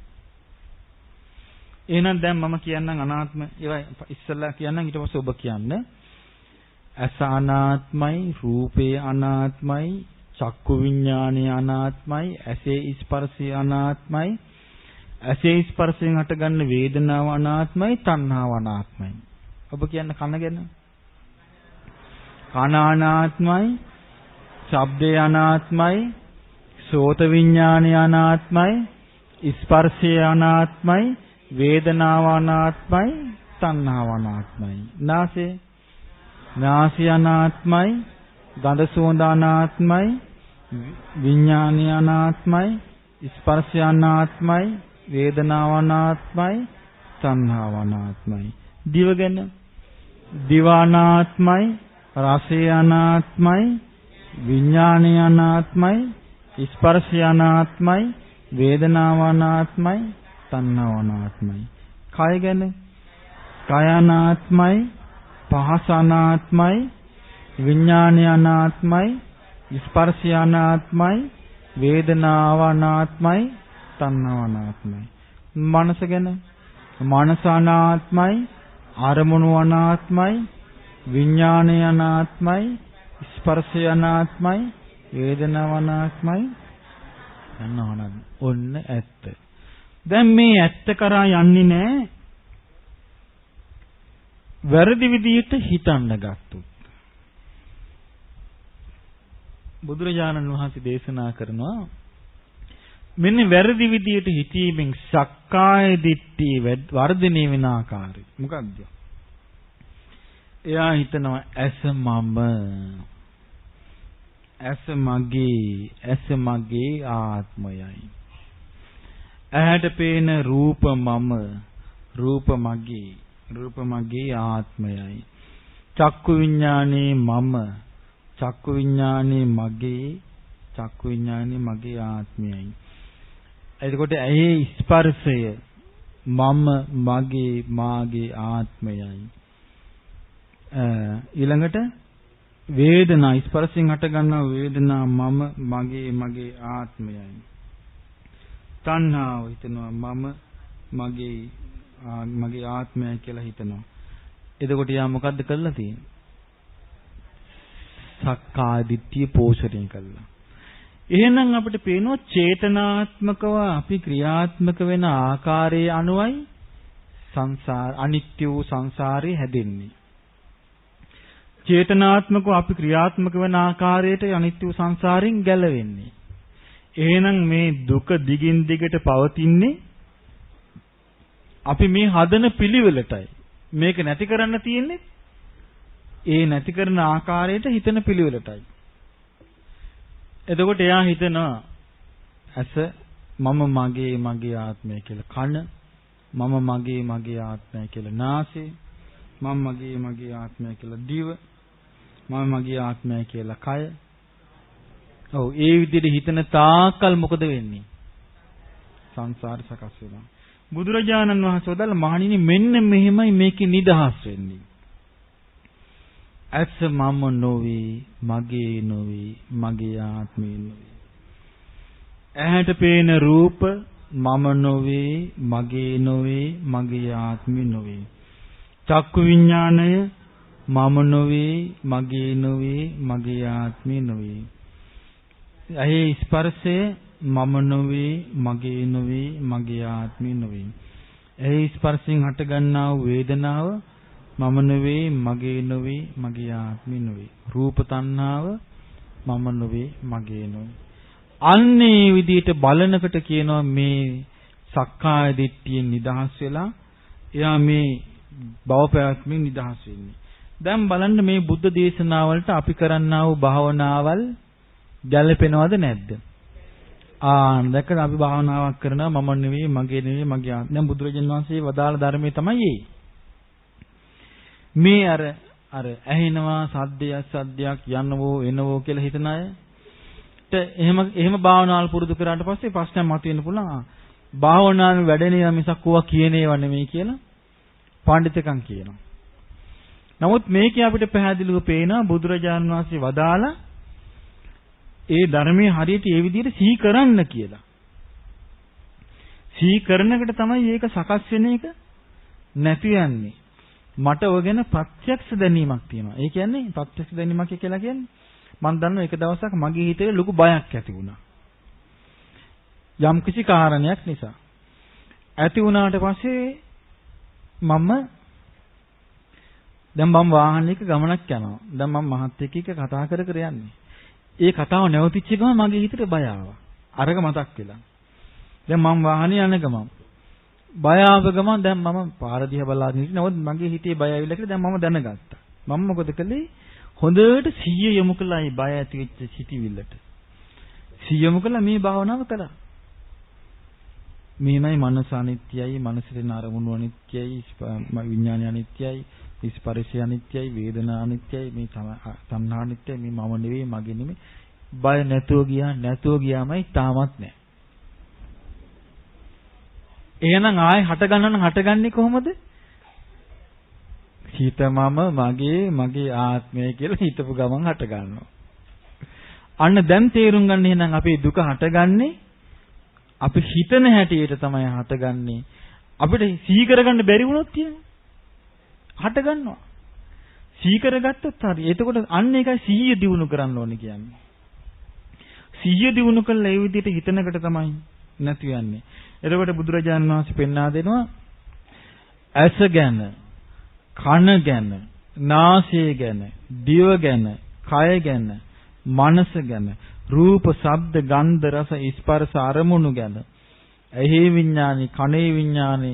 Speaker 2: එහෙනම් දැන් මම කියන්නම් අනාත්ම ඒවා ඉස්සෙල්ලා කියන්නම් ඊට පස්සේ ඔබ කියන්න. ඇස අනාත්මයි, රූපේ අනාත්මයි, චක්කු විඥානය අනාත්මයි, ඇසේ ස්පර්ශය අනාත්මයි, ඇසේ ස්පර්ශයෙන් හටගන්න වේදනාව අනාත්මයි, තණ්හාව අනාත්මයි. ඔබ කියන්න කන ගැන. කන අනාත්මයි, ශබ්දය අනාත්මයි, සෝත විඥානය අනාත්මයි, ස්පර්ශය අනාත්මයි, වේදනාව අනාත්මයි, තණ්හාව අනාත්මයි. නාසය අනාත්මයි, ගඳ සුවඳ අනාත්මයි, විඥානය අනාත්මයි, ස්පර්ශය අනාත්මයි, වේදනාව අනාත්මයි, සංහාව අනාත්මයි. දිව ගැන දිව අනාත්මයි, රසය අනාත්මයි, විඥානය අනාත්මයි, ස්පර්ශය අනාත්මයි, වේදනාව අනාත්මයි, සංහාව අනාත්මයි. කය ගැන කය අනාත්මයි, පහස අනාත්මයි, විඥානය අනාත්මයි, ස්පර්ශය අනාත්මයි, වේදනාව අනාත්මයි, තණ්හාව අනාත්මයි. මනස ගැන මනස අනාත්මයි, අරමුණු අනාත්මයි, විඥානය අනාත්මයි, ස්පර්ශය අනාත්මයි, වේදනාව අනාත්මයි, තණ්හාව අනාත්මයි. ඔන්න ඇත්ත. දැන් මේ ඇත්ත කරා යන්නේ නැහැ. වැරදි විදිහට හිතන්න ගත්තොත් බුදුරජාණන් වහන්සේ දේශනා කරනවා මෙන්න වැරදි විදියට හිතීමෙන් සක්කාය දිට්ඨිය වර්ධනය වෙන ආකාරය. මොකක්ද? එයා හිතනවා ඇස මම, ඇස මගේ, ඇස මගේ ආත්මයයි. ඇහැට පේන රූප මම, රූප මගේ, රූප මගේ ආත්මයයි. චක්කු විඥානේ මම, චක්කු විඥානේ මගේ, චක්කු විඥානේ මගේ ආත්මයයි. එතකොට ඇහි ස්පර්ශය මම, මගේ, මාගේ ආත්මයයි. ඊළඟට වේදනා ස්පර්ශයෙන් හට ගන්නා වේදනා මම, මගේ, මගේ ආත්මයයි. තණ්හාව හිතනවා මම, මගේ ආත්මයයි කියලා හිතනවා. එතකොට යා මොකද්ද කරලා තියෙන්නේ? සක්කාය දිට්ඨිය පෝෂණය කළා. එහෙනම් අපිට පේනවා චේතනාත්මකව අපි ක්‍රියාත්මක වෙන ආකාරයේ අනුවයි සංසාර අනිත්‍ය වූ සංසාරේ හැදෙන්නේ. චේතනාත්මකව අපි ක්‍රියාත්මක වෙන ආකාරයට අනිත්‍ය වූ සංසාරෙන් ගැලවෙන්නේ. එහෙනම් මේ දුක දිගින් දිගට පවතින්නේ අපි මේ හදන පිළිවෙලටයි. මේක නැති කරන්න තියෙන්නේ ඒ නැති කරන ආකාරයට හිතන පිළිවෙලටයි. එතකොට එයා හිතනවා ඇස මම මගේ මගේ ආත්මය කියලා, කන මම මගේ මගේ ආත්මය කියලා, නාසය මම මගේ මගේ ආත්මය කියලා, දිව මම මගේ ආත්මය කියලා, කය. ඔව් ඒ විදිහට හිතන තාකල් මොකද වෙන්නේ? සංසාර සකස් වෙනවා. බුදුරජාණන් වහන්සේ වදාළ මහණෙනි මෙන්න මෙහෙමයි මේකේ නිදහස් වෙන්නේ. ඇස මම නොවේ, මගේ නොවේ, මගේ ආත්මේ නොවේ. ඇහැට පේන රූප මම නොවේ, මගේ නොවේ, මගේ ආත්මේ නොවේ. චක්කු විඥාණය මම නොවේ, මගේ නොවේ, මගේ ආත්මේ නොවේ. ඇහි ස්පර්ශය මම නොවේ, මගේ නොවේ, මගේ ආත්මේ නොවේ. ඇහි ස්පර්ශයෙන් හට ගන්නා වේදනාව මම නොවේ, මගේ නොවේ, මගේ ආත්මේ නොවේ. රූප තණ්හාව මම නොවේ, මගේ නොවේ. අන්නේ විදිහට බලනකට කියනවා මේ සක්කාය දිට්ඨියෙන් නිදහස් වෙලා එයා මේ භව පැවැත්මෙන් නිදහස් වෙන්නේ. දැන් බලන්න මේ බුද්ධ දේශනාවලට අපි කරන්නා වූ භාවනාවල් ගැළපෙනවද නැද්ද? දැන් අපි භාවනාවක් කරනවා මම නෙවෙයි, මගේ නෙවෙයි, මගේ ආත්මය. දැන් බුදුරජාණන් වහන්සේ වදාළ ධර්මයේ තමයි මේ අර ඇහෙනවා සද්දයක් යනවෝ එනවෝ කියලා හිතන අයට එහෙම භාවනාවල් පුරුදු කරාට පස්සේ ප්‍රශ්නයක් මතුවෙන්න පුළුවන්. භාවනාවේ වැඩෙනේ මිසක් ඕවා කියන ඒවා නෙමෙයි කියලා පඬිතුකම් කියනවා. නමුත් මේකේ අපිට පැහැදිලිව පේනවා බුදුරජාණන් වහන්සේ වදාලා ඒ ධර්මයේ හරියට ඒ විදිහට සිහි කරන්න කියලා. සිහි කරනකට තමයි ඒක සකස් වෙන එක නැති යන්නේ. මට ඔය ගැන ප්‍රත්‍යක්ෂ දැනීමක් තියෙනවා. ඒ කියන්නේ ප්‍රත්‍යක්ෂ දැනීමක් කියලා කියන්නේ මම දන්නවා එක දවසක් මගේ හිතේ ලොකු බයක් ඇති වුණා. යම් කිසි කාරණයක් නිසා. ඇති වුණාට පස්සේ දැන් මම වාහනයක ගමනක් යනවා. දැන් මම මහත් එක්ක කතා කර යන්නේ. ඒ කතාව නැවතිච්ච ගමන් මගේ හිතට බය ආවා. අරක මතක් වෙලා. දැන් මම වාහනේ යන ගමන් බය ආව ගමන් දැන් මම පාර දිහා බලාගෙන ඉන්නේ. නමුත් මගේ හිතේ බය ඇවිල්ලා කියලා දැන් මම දැනගත්තා. මම මොකද කළේ? හොඳට සිහිය යොමු කළා මේ බය ඇති වෙච්ච සිටිවිල්ලට.
Speaker 3: සියයම කළා මේ භාවනාව කළා. මේමයි මනස අනිත්‍යයි, මනසේ නරමුණු අනිත්‍යයි, විඥානය අනිත්‍යයි, ස්පර්ශය අනිත්‍යයි, වේදනා අනිත්‍යයි, මේ තණ්හා අනිත්‍යයි, මේ මම නෙවෙයි, මගේ නෙවෙයි. බය නැතුව ගියාමයි තාමත් නැහැ. එහෙනම් ආයෙ හටගන්නේ කොහොමද? හිත මම මගේ ආත්මය කියලා හිතපු ගමන් හට ගන්නවා. අන්න දැන් තේරුම් ගන්න එහෙනම් අපේ දුක හටගන්නේ අපි හිතන හැටියට තමයි හටගන්නේ. අපිට සිහි කරගන්න බැරි වුණොත් හට ගන්නවා. සිහි කරගත්තොත් හරි. එතකොට අන්න ඒකයි සිහිය දිනු කරන්න ඕනේ කියන්නේ. සිහිය දිනු කළා ඒ විදිහට හිතනකට තමයි නැති යන්නේ. එතකොට බුදුරජාණන් වහන්සේ පෙන්වා දෙනවා ඇස ගැන, කන ගැන, නාසය ගැන, දිව ගැන, කය ගැන, මනස ගැන, රූප, ශබ්ද, ගන්ධ, රස, ස්පර්ශ අරමුණු ගැන, ඇහි විඥානි, කනේ විඥානි,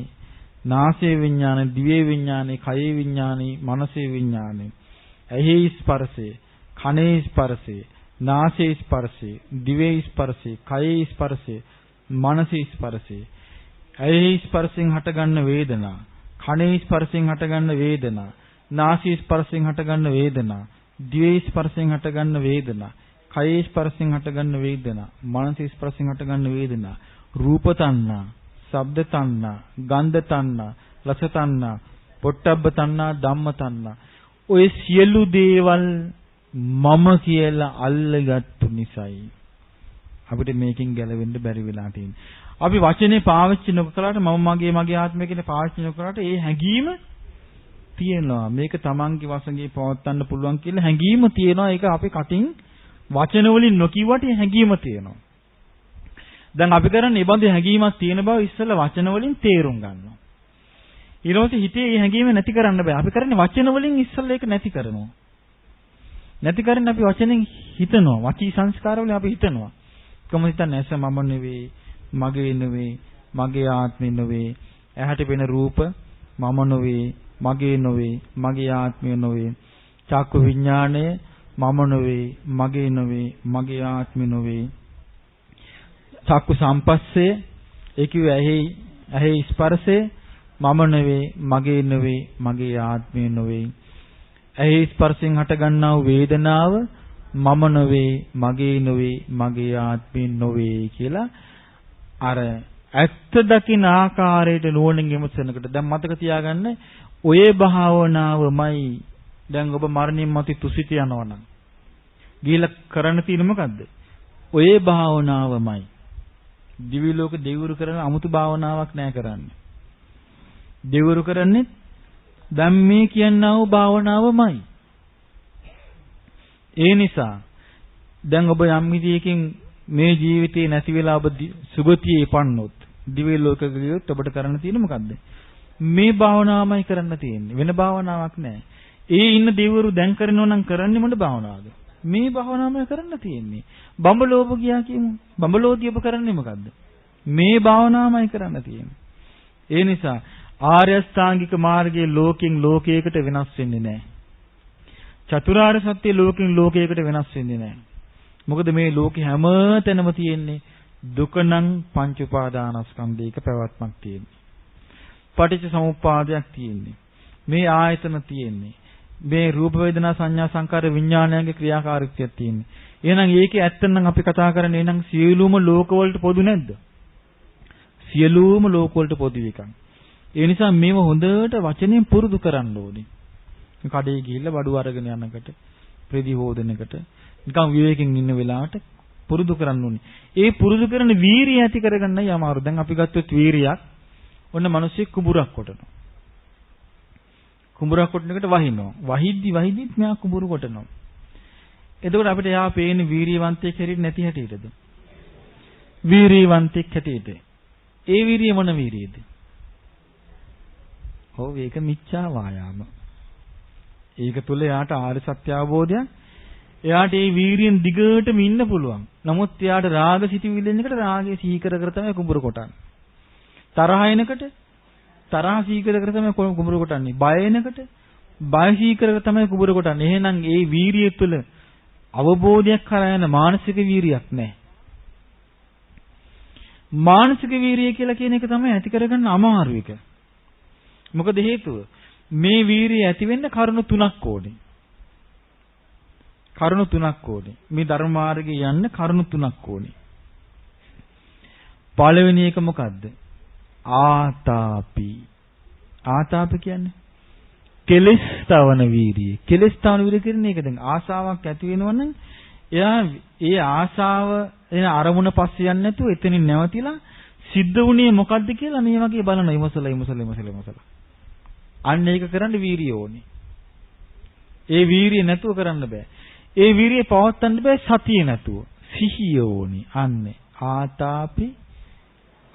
Speaker 3: නාසයේ විඥානි, දිවේ විඥානි, කයේ විඥානි, මනසේ විඥානි, ඇහි ස්පර්ශේ, කනේ ස්පර්ශේ, නාසයේ ස්පර්ශේ, දිවේ ස්පර්ශේ, කයේ ස්පර්ශේ, මනසේ ස්පර්ශේ, ඇහි ස්පර්ශෙන් හටගන්න වේදනා, කනේ ස්පර්ශයෙන් හටගන්න වේදනා, නාසයේ ස්පර්ශයෙන් හටගන්න වේදනා, දිවේ ස්පර්ශයෙන් හටගන්න වේදනා, කයේ ස්පර්ශයෙන් හටගන්න වේදනා, මනසේ ස්පර්ශයෙන් හටගන්න වේදනා, රූප තණ්හා, ශබ්ද තණ්හා, ගන්ධ තණ්හා, රස තණ්හා, පොට්ටබ්බ තණ්හා, ධම්ම තණ්හා. ඔය සියලු දේවල් මම කියලා අල්ලගත්තු නිසායි අපිට මේකෙන් ගැලවෙන්න බැරි වෙලා තියෙන්නේ. අපි වචනේ පාවිච්චි නොකරලාට මම මගේ ආත්මය කියලා පාවිච්චි නොකරලාට ඒ හැඟීම තියෙනවා. මේක තමන්ගේ වශයෙන් පවත්වන්න පුළුවන් කියලා හැඟීම තියෙනවා. ඒක අපි කටින් වචන වලින් නොකියුවට හැඟීම තියෙනවා. දැන් අපි කරන්නේ මේ බඳු හැඟීමක් තියෙන බව ඉස්සෙල්ලා වචන වලින් තේරුම් ගන්නවා. ඊළඟට හිතේ මේ හැඟීම නැති කරන්න බෑ. අපි කරන්නේ වචන වලින් ඉස්සෙල්ලා ඒක නැති කරනවා. නැති කරන්නේ අපි වචනෙන් හිතනවා. වචී සංස්කාර වලින් අපි හිතනවා. කොහොමද හිතන්නේ? ඇස මම නෙවෙයි, මගේ නෙවෙයි, මගේ ආත්මෙ නෙවෙයි. ඇහැට පෙනෙන රූප මම නෙවෙයි, මගේ නෙවෙයි, මගේ ආත්මය නෙවෙයි. චක්කු විඥාණය මම නෙවෙයි, මගේ නෙවෙයි, මගේ ආත්මය නෙවෙයි. චක්කු සම්පස්සේ ඒ කිව්වේ ඇහි ස්පර්ශේ මම නෙවෙයි, මගේ නෙවෙයි, මගේ ආත්මය නෙවෙයි. ඇහි ස්පර්ශයෙන් හටගන්නා වූ වේදනාව මම නෙවෙයි, මගේ නෙවෙයි, මගේ ආත්මය නෙවෙයි කියලා අර ඇත්ත දකින ආකාරයට නුවණින් විමසනකොට දැන් මතක තියාගන්න ඔය භාවනාවමයි දැන් ඔබ මරණින් මතු තුසිත යනවනම් ගිහිල්ලා කරන්න තියෙන මොකද්ද? ඔය භාවනාවමයි. දිවි ලෝක දෙවිවරු කරන 아무තු භාවනාවක් නෑ කරන්නේ. දෙවිවරු කරන්නේ දැන් මේ කියනා වූ භාවනාවමයි. ඒ නිසා දැන් ඔබ යම් විදියකින් මේ ජීවිතේ නැති වෙලා ඔබ සුගතියේ පන්නොත් දිව්‍ය ලෝකෙක ගියොත් ඔබට කරන්න තියෙන්නේ මොකද්ද? මේ භාවනාවමයි කරන්න තියෙන්නේ. වෙන භාවනාවක් නැහැ. ඒ ඉන්න දෙවිවරු දැන් කරනවා නම් කරන්නේ මොන භාවනාවද? මේ භාවනාවමයි කරන්න තියෙන්නේ. බඹලෝප ගියා කියමු. බඹලෝදී ඔබ කරන්නේ මොකද්ද? මේ භාවනාවමයි කරන්න තියෙන්නේ. ඒ නිසා ආර්ය අෂ්ටාංගික මාර්ගයේ ලෝකෙන් ලෝකයකට වෙනස් වෙන්නේ නැහැ. චතුරාර්ය සත්‍ය ලෝකෙන් ලෝකයකට වෙනස් වෙන්නේ නැහැ. මොකද මේ ලෝකේ හැම තැනම තියෙන්නේ දුක නම් පංච උපාදානස්කන්ධයක පැවැත්මක් තියෙන්නේ. පටිච්ච සමුප්පාදයක් තියෙන්නේ. මේ ආයතන තියෙන්නේ. මේ රූප වේදනා සංඥා සංකාර විඥානයන්ගේ ක්‍රියාකාරීත්වයක් තියෙන්නේ. එහෙනම් ඒකේ ඇත්තනම් අපි කතා කරන්නේ එහෙනම් සියලුම ලෝකවලට පොදු නැද්ද? සියලුම ලෝකවලට පොදු එකක්. ඒ නිසා මේව හොඳට වචනෙන් පුරුදු කරන්න ඕනේ. කඩේ ගිහිල්ලා බඩු අරගෙන යනකොට ප්‍රෙදි හොදනකොට නිකන් විවේකයෙන් ඉන්න වෙලාවට පුරුදු කරන්න ඕනේ. ඒ පුරුදු කරන වීරිය ඇති කරගන්නයි අමාරු. දැන් අපි ගත්තොත් වීරියක් ඔන්න මිනිස්සෙක් කුඹුරක් කොටනවා. කුඹුරක් කොටනකොට වහිනවා. වහිද්දිත් මෙයා කුඹුරු කොටනවා. එතකොට අපිට යා පේන්නේ වීරියවන්තයෙක් හැටියට නැති හැටියටද? වීරියවන්තයෙක් හැටියට. ඒ වීරිය මොන වීරියද? ඔව් ඒක මිච්ඡා වායාම. ඒක තුල යාට ආර්ය සත්‍ය අවබෝධයක් එයාට ඒ වීරියෙන් දිගටම ඉන්න පුළුවන්. නමුත් එයාට රාග සිටිවිල්ල එනකොට රාගයේ සිහි කර කර තමයි කුඹුර කොටන්නේ. තරහ එනකොට තරහ සිහි කර කර තමයි කුඹුර කොටන්නේ. බය එනකොට බය සිහි කර කර තමයි කුඹුර කොටන්නේ. එහෙනම් ඒ වීරිය තුළ අවබෝධයක් කරා යන මානසික වීරියක් නැහැ. මානසික වීරිය කියලා කියන එක තමයි ඇති කරගන්න අමාරු එක. මොකද හේතුව? මේ වීරිය ඇති වෙන්න කරුණු තුනක් ඕනේ. කරුණු තුනක් ඕනේ. මේ ධර්ම මාර්ගයේ යන්න කරුණු තුනක් ඕනේ. පළවෙනි එක මොකද්ද? ආතාපි. ආතාප කියන්නේ කෙලස් තවන වීරිය. කෙලස් තවන වීරිය කියන්නේ ඒක. දැන් ආසාවක් ඇති වෙනවනම් එයා ඒ ආසාව එන අරමුණ පස්සේ යන්නේ නැතුව එතනින් නැවතිලා සිද්ධ වුණේ මොකද්ද කියලා මේ වගේ බලන ඉමසලා. අන්න ඒක කරන්න වීරිය ඕනේ. ඒ වීරිය නැතුව කරන්න බෑ. ඒ වීරිය පවත්වන්න බෑ සතිය නැතුව. සිහිය ඕනේ. අන්නේ ආතාපි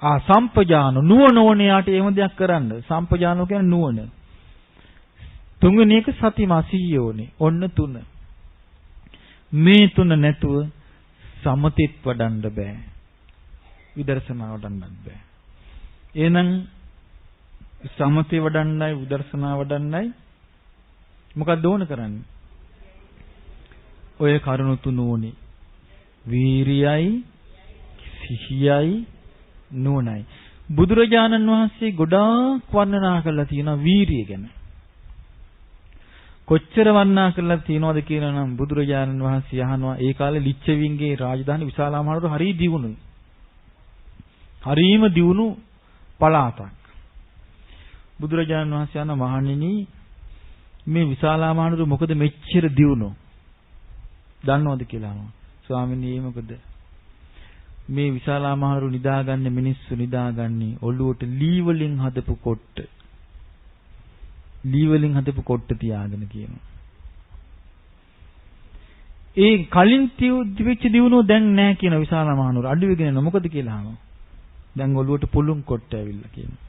Speaker 3: සම්පජාන නුවණ ඕනේ යාට එහෙම දෙයක් කරන්න. සම්පජානෝ කියන්නේ නුවණ. තුන්වෙනි එක සතිමා සිහිය ඕනේ. ඔන්න තුන. මේ තුන නැතුව සමතෙත් වඩන්න බෑ. විදර්ශනා වඩන්නත් බෑ. එහෙනම් සමතේ වඩන්නයි විදර්ශනා වඩන්නයි මොකක්ද ඕන කරන්නේ? ඔය කරුණු තුන ඕනේ. වීරියයි සිහියයි නුවණයි. බුදුරජාණන් වහන්සේ ගොඩාක් වර්ණනා කරලා තියෙනවා වීරිය ගැන. කොච්චර වර්ණනා කරලා තියෙනවද කියලා නම් බුදුරජාණන් වහන්සේ අහනවා ඒ කාලේ ලිච්ඡවීන්ගේ රාජධානි විශාලාමහනුවර හරි දියුණුයි. හරීම දියුණු පළාතක්. බුදුරජාණන් වහන්සේ අහන මහණෙනි මේ විශාලාමහනුවර මොකද මෙච්චර දියුණු? දන්නවද කියලා අහනවා. ස්වාමීනි මොකද? මේ විශාලාමහනුවර නිදාගන්න මිනිස්සු නිදාගන්නේ ඔළුවට ලී වලින් හදපු කොට්ට. ලී වලින් හදපු කොට්ට තියාගෙන කියනවා. ඒ කලින් තිබිච්ච දියුණුව දැන් නැහැ කියන විශාලාමහනුවර අඩු වෙගෙන යනවා. මොකද කියලා අහනවා. දැන් ඔළුවට පුළුන් කොට්ට ඇවිල්ලා කියනවා.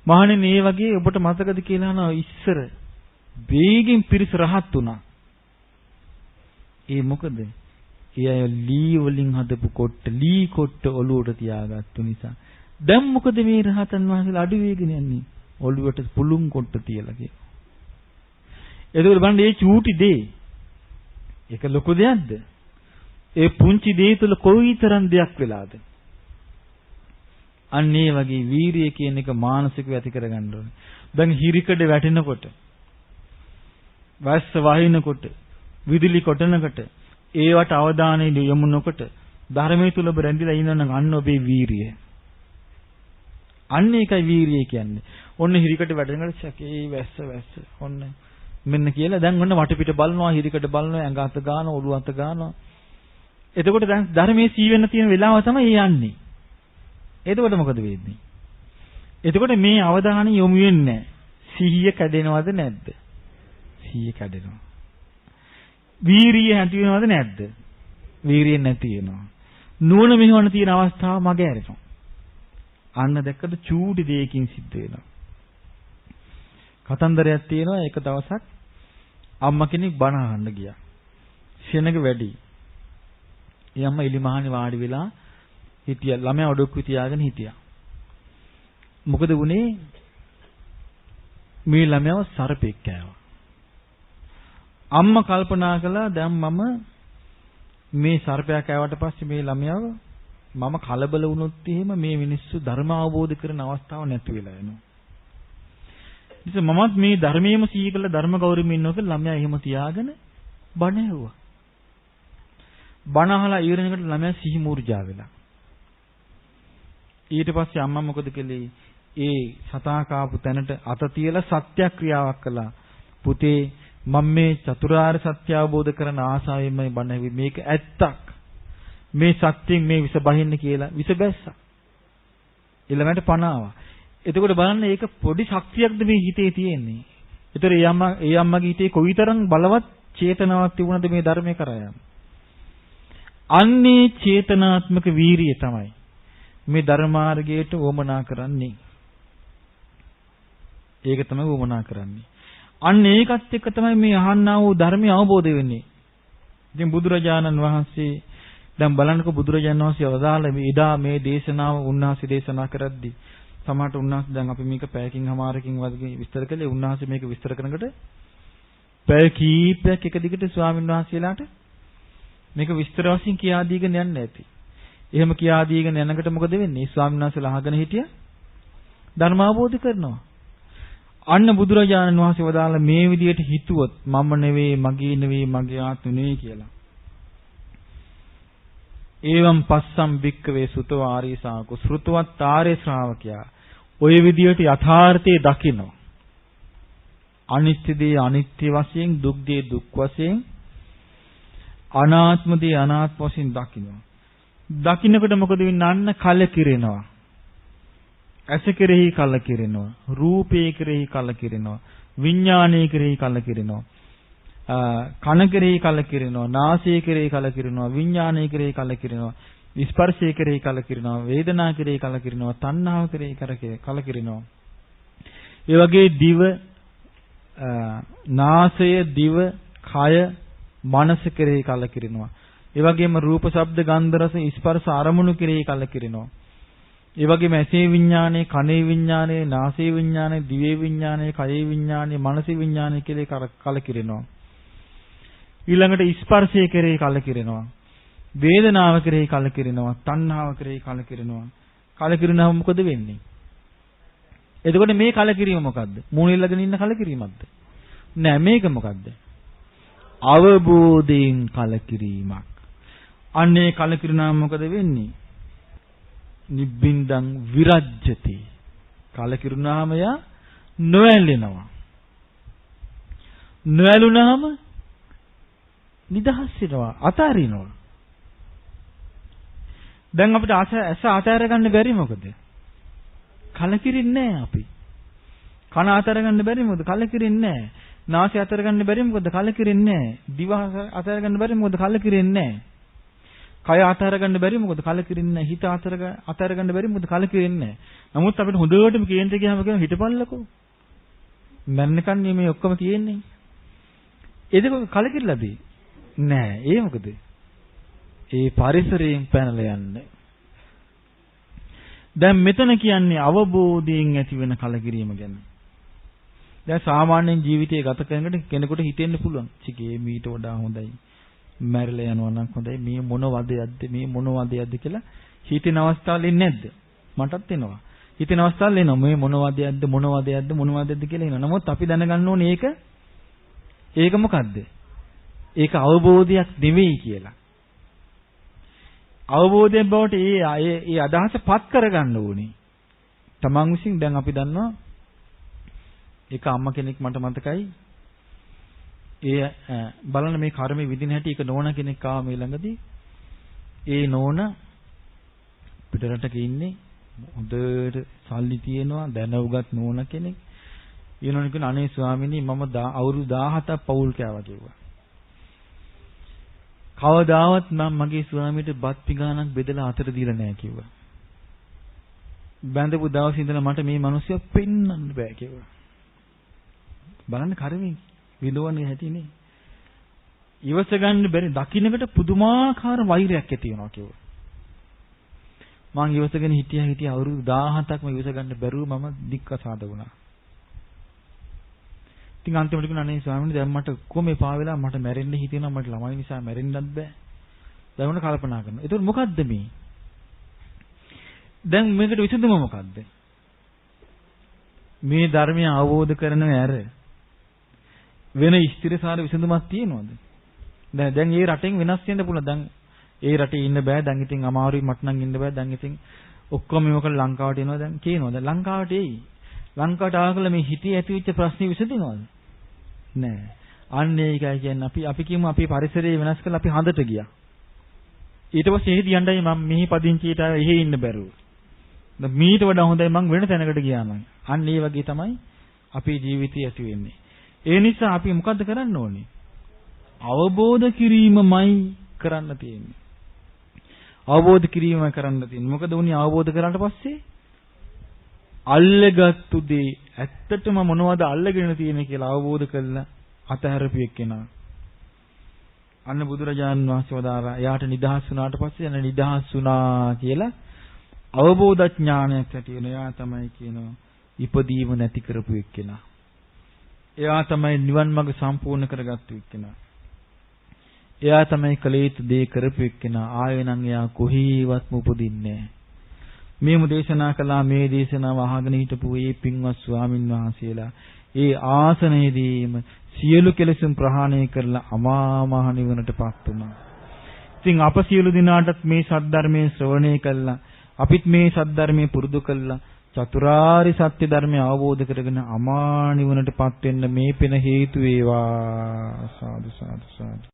Speaker 3: මහණෙනි මේ වගේ ඔබට මතකද කියලා අහනවා ඉස්සර වේගින් පිරිස රහත් වුණා. ඒ මොකද? ඒ අය ලී වලින් හදපු කොට්ට ලී කොට්ට ඔළුවට තියාගත්තු නිසා. දැන් මොකද මේ රහතන් වහන්සේලා අඩු වෙගෙන යන්නේ? ඔළුවට පුළුන් කොට්ට තියලා කියනවා. එතකොට බලන්න මේ චූටි දේ ඒක ලොකු දෙයක්ද? ඒ පුංචි දේ තුළ කොයිතරම් දෙයක් වෙලාද? අන්න ඒ වගේ වීරිය කියන එක මානසිකව ඇති කරගන්න ඕනේ. දැන් හිරිකඩ වැටෙනකොට, වැස්ස වහිනකොට, විදුලි කොටනකොට, ඒවට අවධානය යොමු නොකොට ධර්මයේ තුල ඔබ රැඳිලා ඉන්නවනම් අන්න ඔබේ වීරිය. අන්න ඒකයි වීරිය කියන්නේ. ඔන්න හිරිකඩ වැටෙනකොට සැකේ වැස්ස ඔන්න මෙන්න කියලා දැන් ඔන්න වටපිට බලනවා හිරිකඩ බලනවා ඇඟ අත ගන්නවා ඔළුව අත ගන්නවා. එතකොට දැන් ධර්මයේ සීවෙන්න තියෙන වෙලාව තමයි යන්නේ. එතකොට මොකද වෙන්නේ? එතකොට මේ අවධානය යොමු වෙන්නේ නැහැ. සිහිය කැඩෙනවද නැද්ද? සිහිය කැඩෙනවා. වීරිය ඇති වෙනවද නැද්ද? වීරිය නැති වෙනවා. නුවණ මෙහෙවන තියෙන අවස්ථාව මග ඇරෙනවා. අන්න දැක්කද චූටි දෙයකින් සිද්ධ වෙනවා. කතන්දරයක් තියෙනවා එක දවසක් අම්මා කෙනෙක් බණ අහන්න ගියා. සෙනඟ වැඩි. ඒ අම්මා එලිමහනේ වාඩි වෙලා හිටියා. ළමයා ඔඩොක්කුව තියාගෙන හිටියා. මොකද වුනේ? මේ ළමයාව සර්පෙක් කෑවා. අම්මා කල්පනා කළා දැන් මම මේ සර්පයා කෑවට පස්සේ මේ ළමයාව මම කලබල වුණොත් එහෙම මේ මිනිස්සු ධර්ම අවබෝධ කරන අවස්ථාව නැති වෙලා යනවා. ඉතින් මමත් මේ ධර්මයේම සීකල ධර්ම ගෞරවයෙන් ඉන්නකොට ළමයා එහෙම තියාගෙන බණ ඇහුවා. බණ අහලා ඉවරනකොට ළමයා සිහි මූර්ජා වෙලා. ඊට පස්සේ අම්මා මොකද කළේ? ඒ සතා කාපු තැනට අත තියලා සත්‍යක්‍රියාවක් කළා. පුතේ මම මේ චතුරාර්ය සත්‍ය අවබෝධ කරන ආසාවෙන්මයි බණ ඇහුවේ. මේක ඇත්තක්. මේ සත්‍යයෙන් මේ විස බහින්න කියලා විස බැස්සා. ඊළඟට පණ ආවා. එතකොට බලන්න ඒක පොඩි ශක්තියක්ද මේ හිතේ තියෙන්නේ. ඒතර ඒ අම්මගේ හිතේ කොයිතරම් බලවත් චේතනාවක් තිබුණද මේ ධර්මය කරා යන්න. අන්නේ චේතනාත්මක වීරිය තමයි මේ ධර්ම මාර්ගයට වමනා කරන්නේ. ඒක තමයි වමනා කරන්නේ. අන්න ඒකත් එක්ක තමයි මේ අහන්නා වූ ධර්මය අවබෝධ වෙන්නේ. ඉතින් බුදුරජාණන් වහන්සේ දැන් බලන්නකො බුදුරජාණන් වහන්සේ අවදාළ එදා මේ දේශනාව උන්වහන්සේ දේශනා කරද්දී සමහරට උන්වහන්සේ දැන් අපි මේක පැයකින් හමාරකින් වගේ විස්තර කළේ උන්වහන්සේ මේක විස්තර කරනකොට පැය කීපයක් එක දිගට ස්වාමීන් වහන්සේලාට මේක විස්තර වශයෙන් කියා දීගෙන යන්න ඇති. එහෙම කියා දීගෙන යනකොට මොකද වෙන්නේ? ස්වාමීන් වහන්සේලා අහගෙන හිටියා ධර්ම අවබෝධ කරනවා. අන්න බුදුරජාණන් වහන්සේ වදාළ මේ විදියට හිතුවොත් මම නෙවෙයි, මගේ නෙවෙයි, මගේ ආත්ම නෙවෙයි කියලා. ඒවම් පස්සම් භික්කවේ සුතෝ ආර්ය ශාවකෝ ශ්‍රුතවත් ආර්ය ශ්‍රාවකයා ඔය විදියට යථාර්ථයේ දකිනවා. අනිත්‍ය දේ අනිත්‍ය වශයෙන්, දුක් දේ දුක් වශයෙන්, අනාත්ම දේ අනාත්ම වශයෙන් දකිනවා. දකින්නකොට මොකද වෙන්නේ? අන්න කලකිරෙනවා. ඇස කෙරෙහි කලකිරෙනවා, රූපේ කෙරෙහි කලකිරෙනවා, විඥානයේ කෙරෙහි කලකිරෙනවා, කන කෙරෙහි කලකිරෙනවා, නාසය කෙරෙහි කලකිරෙනවා, විඥානයේ කෙරෙහි කලකිරෙනවා, ස්පර්ශය කෙරෙහි කලකිරෙනවා, වේදනා කෙරෙහි කලකිරෙනවා, තණ්හාව කෙරෙහි කලකිරෙනවා. ඒ වගේ දිව, නාසය, දිව, කය, මනස කෙරෙහි කලකිරෙනවා. ඒ වගේම රූප, ශබ්ද, ගන්ධ, රස, ස්පර්ශ අරමුණු කෙරෙහි කලකිරෙනවා. ඒ වගේම ඇසේ විඥානයේ, කනේ විඥානයේ, නාසයේ විඥානයේ, දිවේ විඥානයේ, කයේ විඥානයේ, මනසේ විඥානයේ කෙරෙහි කලකිරෙනවා. ඊළඟට ස්පර්ශය කෙරෙහි කලකිරෙනවා. වේදනාව කෙරෙහි කලකිරෙනවා. තණ්හාව කෙරෙහි කලකිරෙනවා. කලකිරුණාම මොකද වෙන්නේ? එතකොට මේ කලකිරීම මොකද්ද? මූණෙල්ලගෙන ඉන්න කලකිරීමක්ද? නෑ, මේක මොකද්ද? අවබෝධයෙන් කලකිරීමක්. අන්නේ කලකිරුණාම මොකද වෙන්නේ? නිබ්බින්දං විරජ්‍යති. කලකිරුණාම යා නොඇලෙනවා. නොඇලුණාම නිදහස් වෙනවා, අතාරිනවා. දැන් අපිට ඇස අතාර ගන්න බැරි මොකද? කලකිරින්නේ නැහැ අපි. කන අතාර ගන්න බැරි මොකද? කලකිරින්නේ නැහැ. නාසය අතාර ගන්න බැරි මොකද? කලකිරින්නේ නැහැ. දිව අතාර ගන්න බැරි මොකද? කලකිරින්නේ නැහැ. කය අතාර ගන්න බැරි මොකද? කලකිරින්නේ නැහැ. හිත අතාර ගන්න බැරි මොකද? කලකිරින්නේ නැහැ. නමුත් අපිට හොඳටම කේන්ද්‍රය ගියාම කියන හිටපල්ලකෝ. මරණකන්නේ මේ ඔක්කොම තියෙන්නේ. ඒක කලකිරිලාද? නෑ. ඒ මොකද? ඒ පරිසරයෙන් පැනලා යන්නේ. දැන් මෙතන කියන්නේ අවබෝධයෙන් ඇතිවෙන කලකිරීම ගැන. දැන් සාමාන්‍යයෙන් ජීවිතය ගත කරනකොට කෙනෙකුට හිතෙන්න පුළුවන්. චිකේ මීට වඩා හොඳයි. මැරිලා යනවා නම් හොඳයි. මේ මොන වදයක්ද? මේ මොන වදයක්ද කියලා හිතෙන අවස්ථාවල් එන්නේ නැද්ද? මටත් එනවා. හිතෙන අවස්ථාවල් එනවා. මේ මොන වදයක්ද? මොන වදයක්ද? මොන වදයක්ද කියලා එනවා. නමුත් අපි දැනගන්න ඕනේ ඒක මොකද්ද? ඒක අවබෝධයක් නෙවෙයි කියලා. අවබෝධයෙන් බවට ඒ අදහස පත් කරගන්න ඕනේ. තමන් විසින් දැන් අපි දන්නවා ඒක අම්මා කෙනෙක් මට මතකයි. ඒ බලන්න මේ කර්මෙ විදින හැටි ඒක නෝන කෙනෙක් ආව මේ ළඟදී. ඒ නෝන පිටරටක ඉන්නේ. හොඳට සල්ලි තියෙනවා, දැනුගත් නෝන කෙනෙක්. ඊනෝන කියන අනේ ස්වාමීනි මම අවුරුදු 17ක් පවුල් කෑවා කිව්වා. කවදාවත් මම මගේ ස්වාමීට බත් පිඟානක් බෙදලා අතට දීලා නැහැ කිව්වා. බැඳපු දවසේ ඉඳලා මට මේ මිනිස්සු පෙන්වන්න බෑ කිව්වා. බලන්න කර්මෙන් විඳවන්නේ හැටිනේ. ඉවස ගන්න බැරි දකින්නකට පුදුමාකාර වෛරයක් ඇති වෙනවා කිව්වා. මං ඉවසගෙන හිටියා අවුරුදු 17ක්ම ඉවස ගන්න බැරුව මම දික්කසාද වුණා. ඉතින් අන්තිමට කිව්වා අනේ ස්වාමීනි දැන් මට කොහොම එපා වෙලා මට මැරෙන්න හිතෙනවා, මට ළමයි නිසා මැරෙන්නත් බෑ. දැන් උන කල්පනා කරනවා. ඒතකොට මොකද්ද මේ? දැන් මේකට විසඳුම මොකද්ද? මේ ධර්මය අවබෝධ කරනව ඇර වෙන ස්ථිරසාර විසඳුමක් තියෙනවද? දැන් මේ රටෙන් වෙනස් වෙන්න පුළුවන්. දැන් ඒ රටේ ඉන්න බෑ. දැන් ඉතින් අමාරුයි මට නම් ඉන්න බෑ. දැන් ඉතින් ඔක්කොම මේක ලංකාවට එනවා. දැන් කියනවා. දැන් ලංකාවට එයි. ලංකාවට ආවකල මේ හිතේ ඇතිවෙච්ච ප්‍රශ්නේ විසඳිනවද? නෑ. අන්න ඒකයි කියන්නේ අපි කියමු අපි පරිසරය වෙනස් කරලා අපි හඳට ගියා. ඊට පස්සේ එහෙදි යන්නයි මම මෙහි පදිංචියට එහෙ ඉන්න බැරුව. දැන් මීට වඩා හොඳයි මං වෙන තැනකට ගියා නම්. අන්න ඒ වගේ තමයි අපේ ජීවිතය ඇති වෙන්නේ. ඒ නිසා අපි මොකද්ද කරන්න ඕනේ? අවබෝධ කිරීමමයි කරන්න තියෙන්නේ. අවබෝධ කිරීමමයි කරන්න තියෙන්නේ. මොකද උනි අවබෝධ කරාට පස්සේ අල්ලගත්තු දේ ඇත්තටම මොනවද අල්ලගෙන තියෙන්නේ කියලා අවබෝධ කරලා අතහැරපු එක්කෙනා. අන්න බුදුරජාණන් වහන්සේ වදාළා එයාට නිදහස් වුණාට පස්සේ යන නිදහස් වුණා කියලා අවබෝධ ඥානයක් ඇති වෙන. එයා තමයි කියනවා ඉපදීම නැති කරපු එක්කෙනා. එයා තමයි නිවන් මඟ සම්පූර්ණ කරගත්තු එක්කෙනා. එයා තමයි කලේ යුතු දේ කරපු එක්කෙනා. ආයෙ නම් එයා කොහේවත්ම උපදින්නේ නැහැ. මේමු දේශනා කළා මේ දේශනාව අහගෙන හිටපු මේ පින්වත් ස්වාමින් වහන්සේලා ඒ ආසනයේදීම සියලු කෙලෙසුන් ප්‍රහාණය කරලා අමා මහ නිවනටපත් වුණා. ඉතින් අප සියලු දිනාටත් මේ සද්ධර්මයේ ශ්‍රවණය කළා. අපිත් මේ සද්ධර්මයේ පුරුදු කළා. චතුරාර්ය සත්‍ය ධර්මය අවබෝධ කරගෙන අමා නිවනටපත් වෙන්න මේ පින හේතු වේවා. සාදු සාදු සාදු.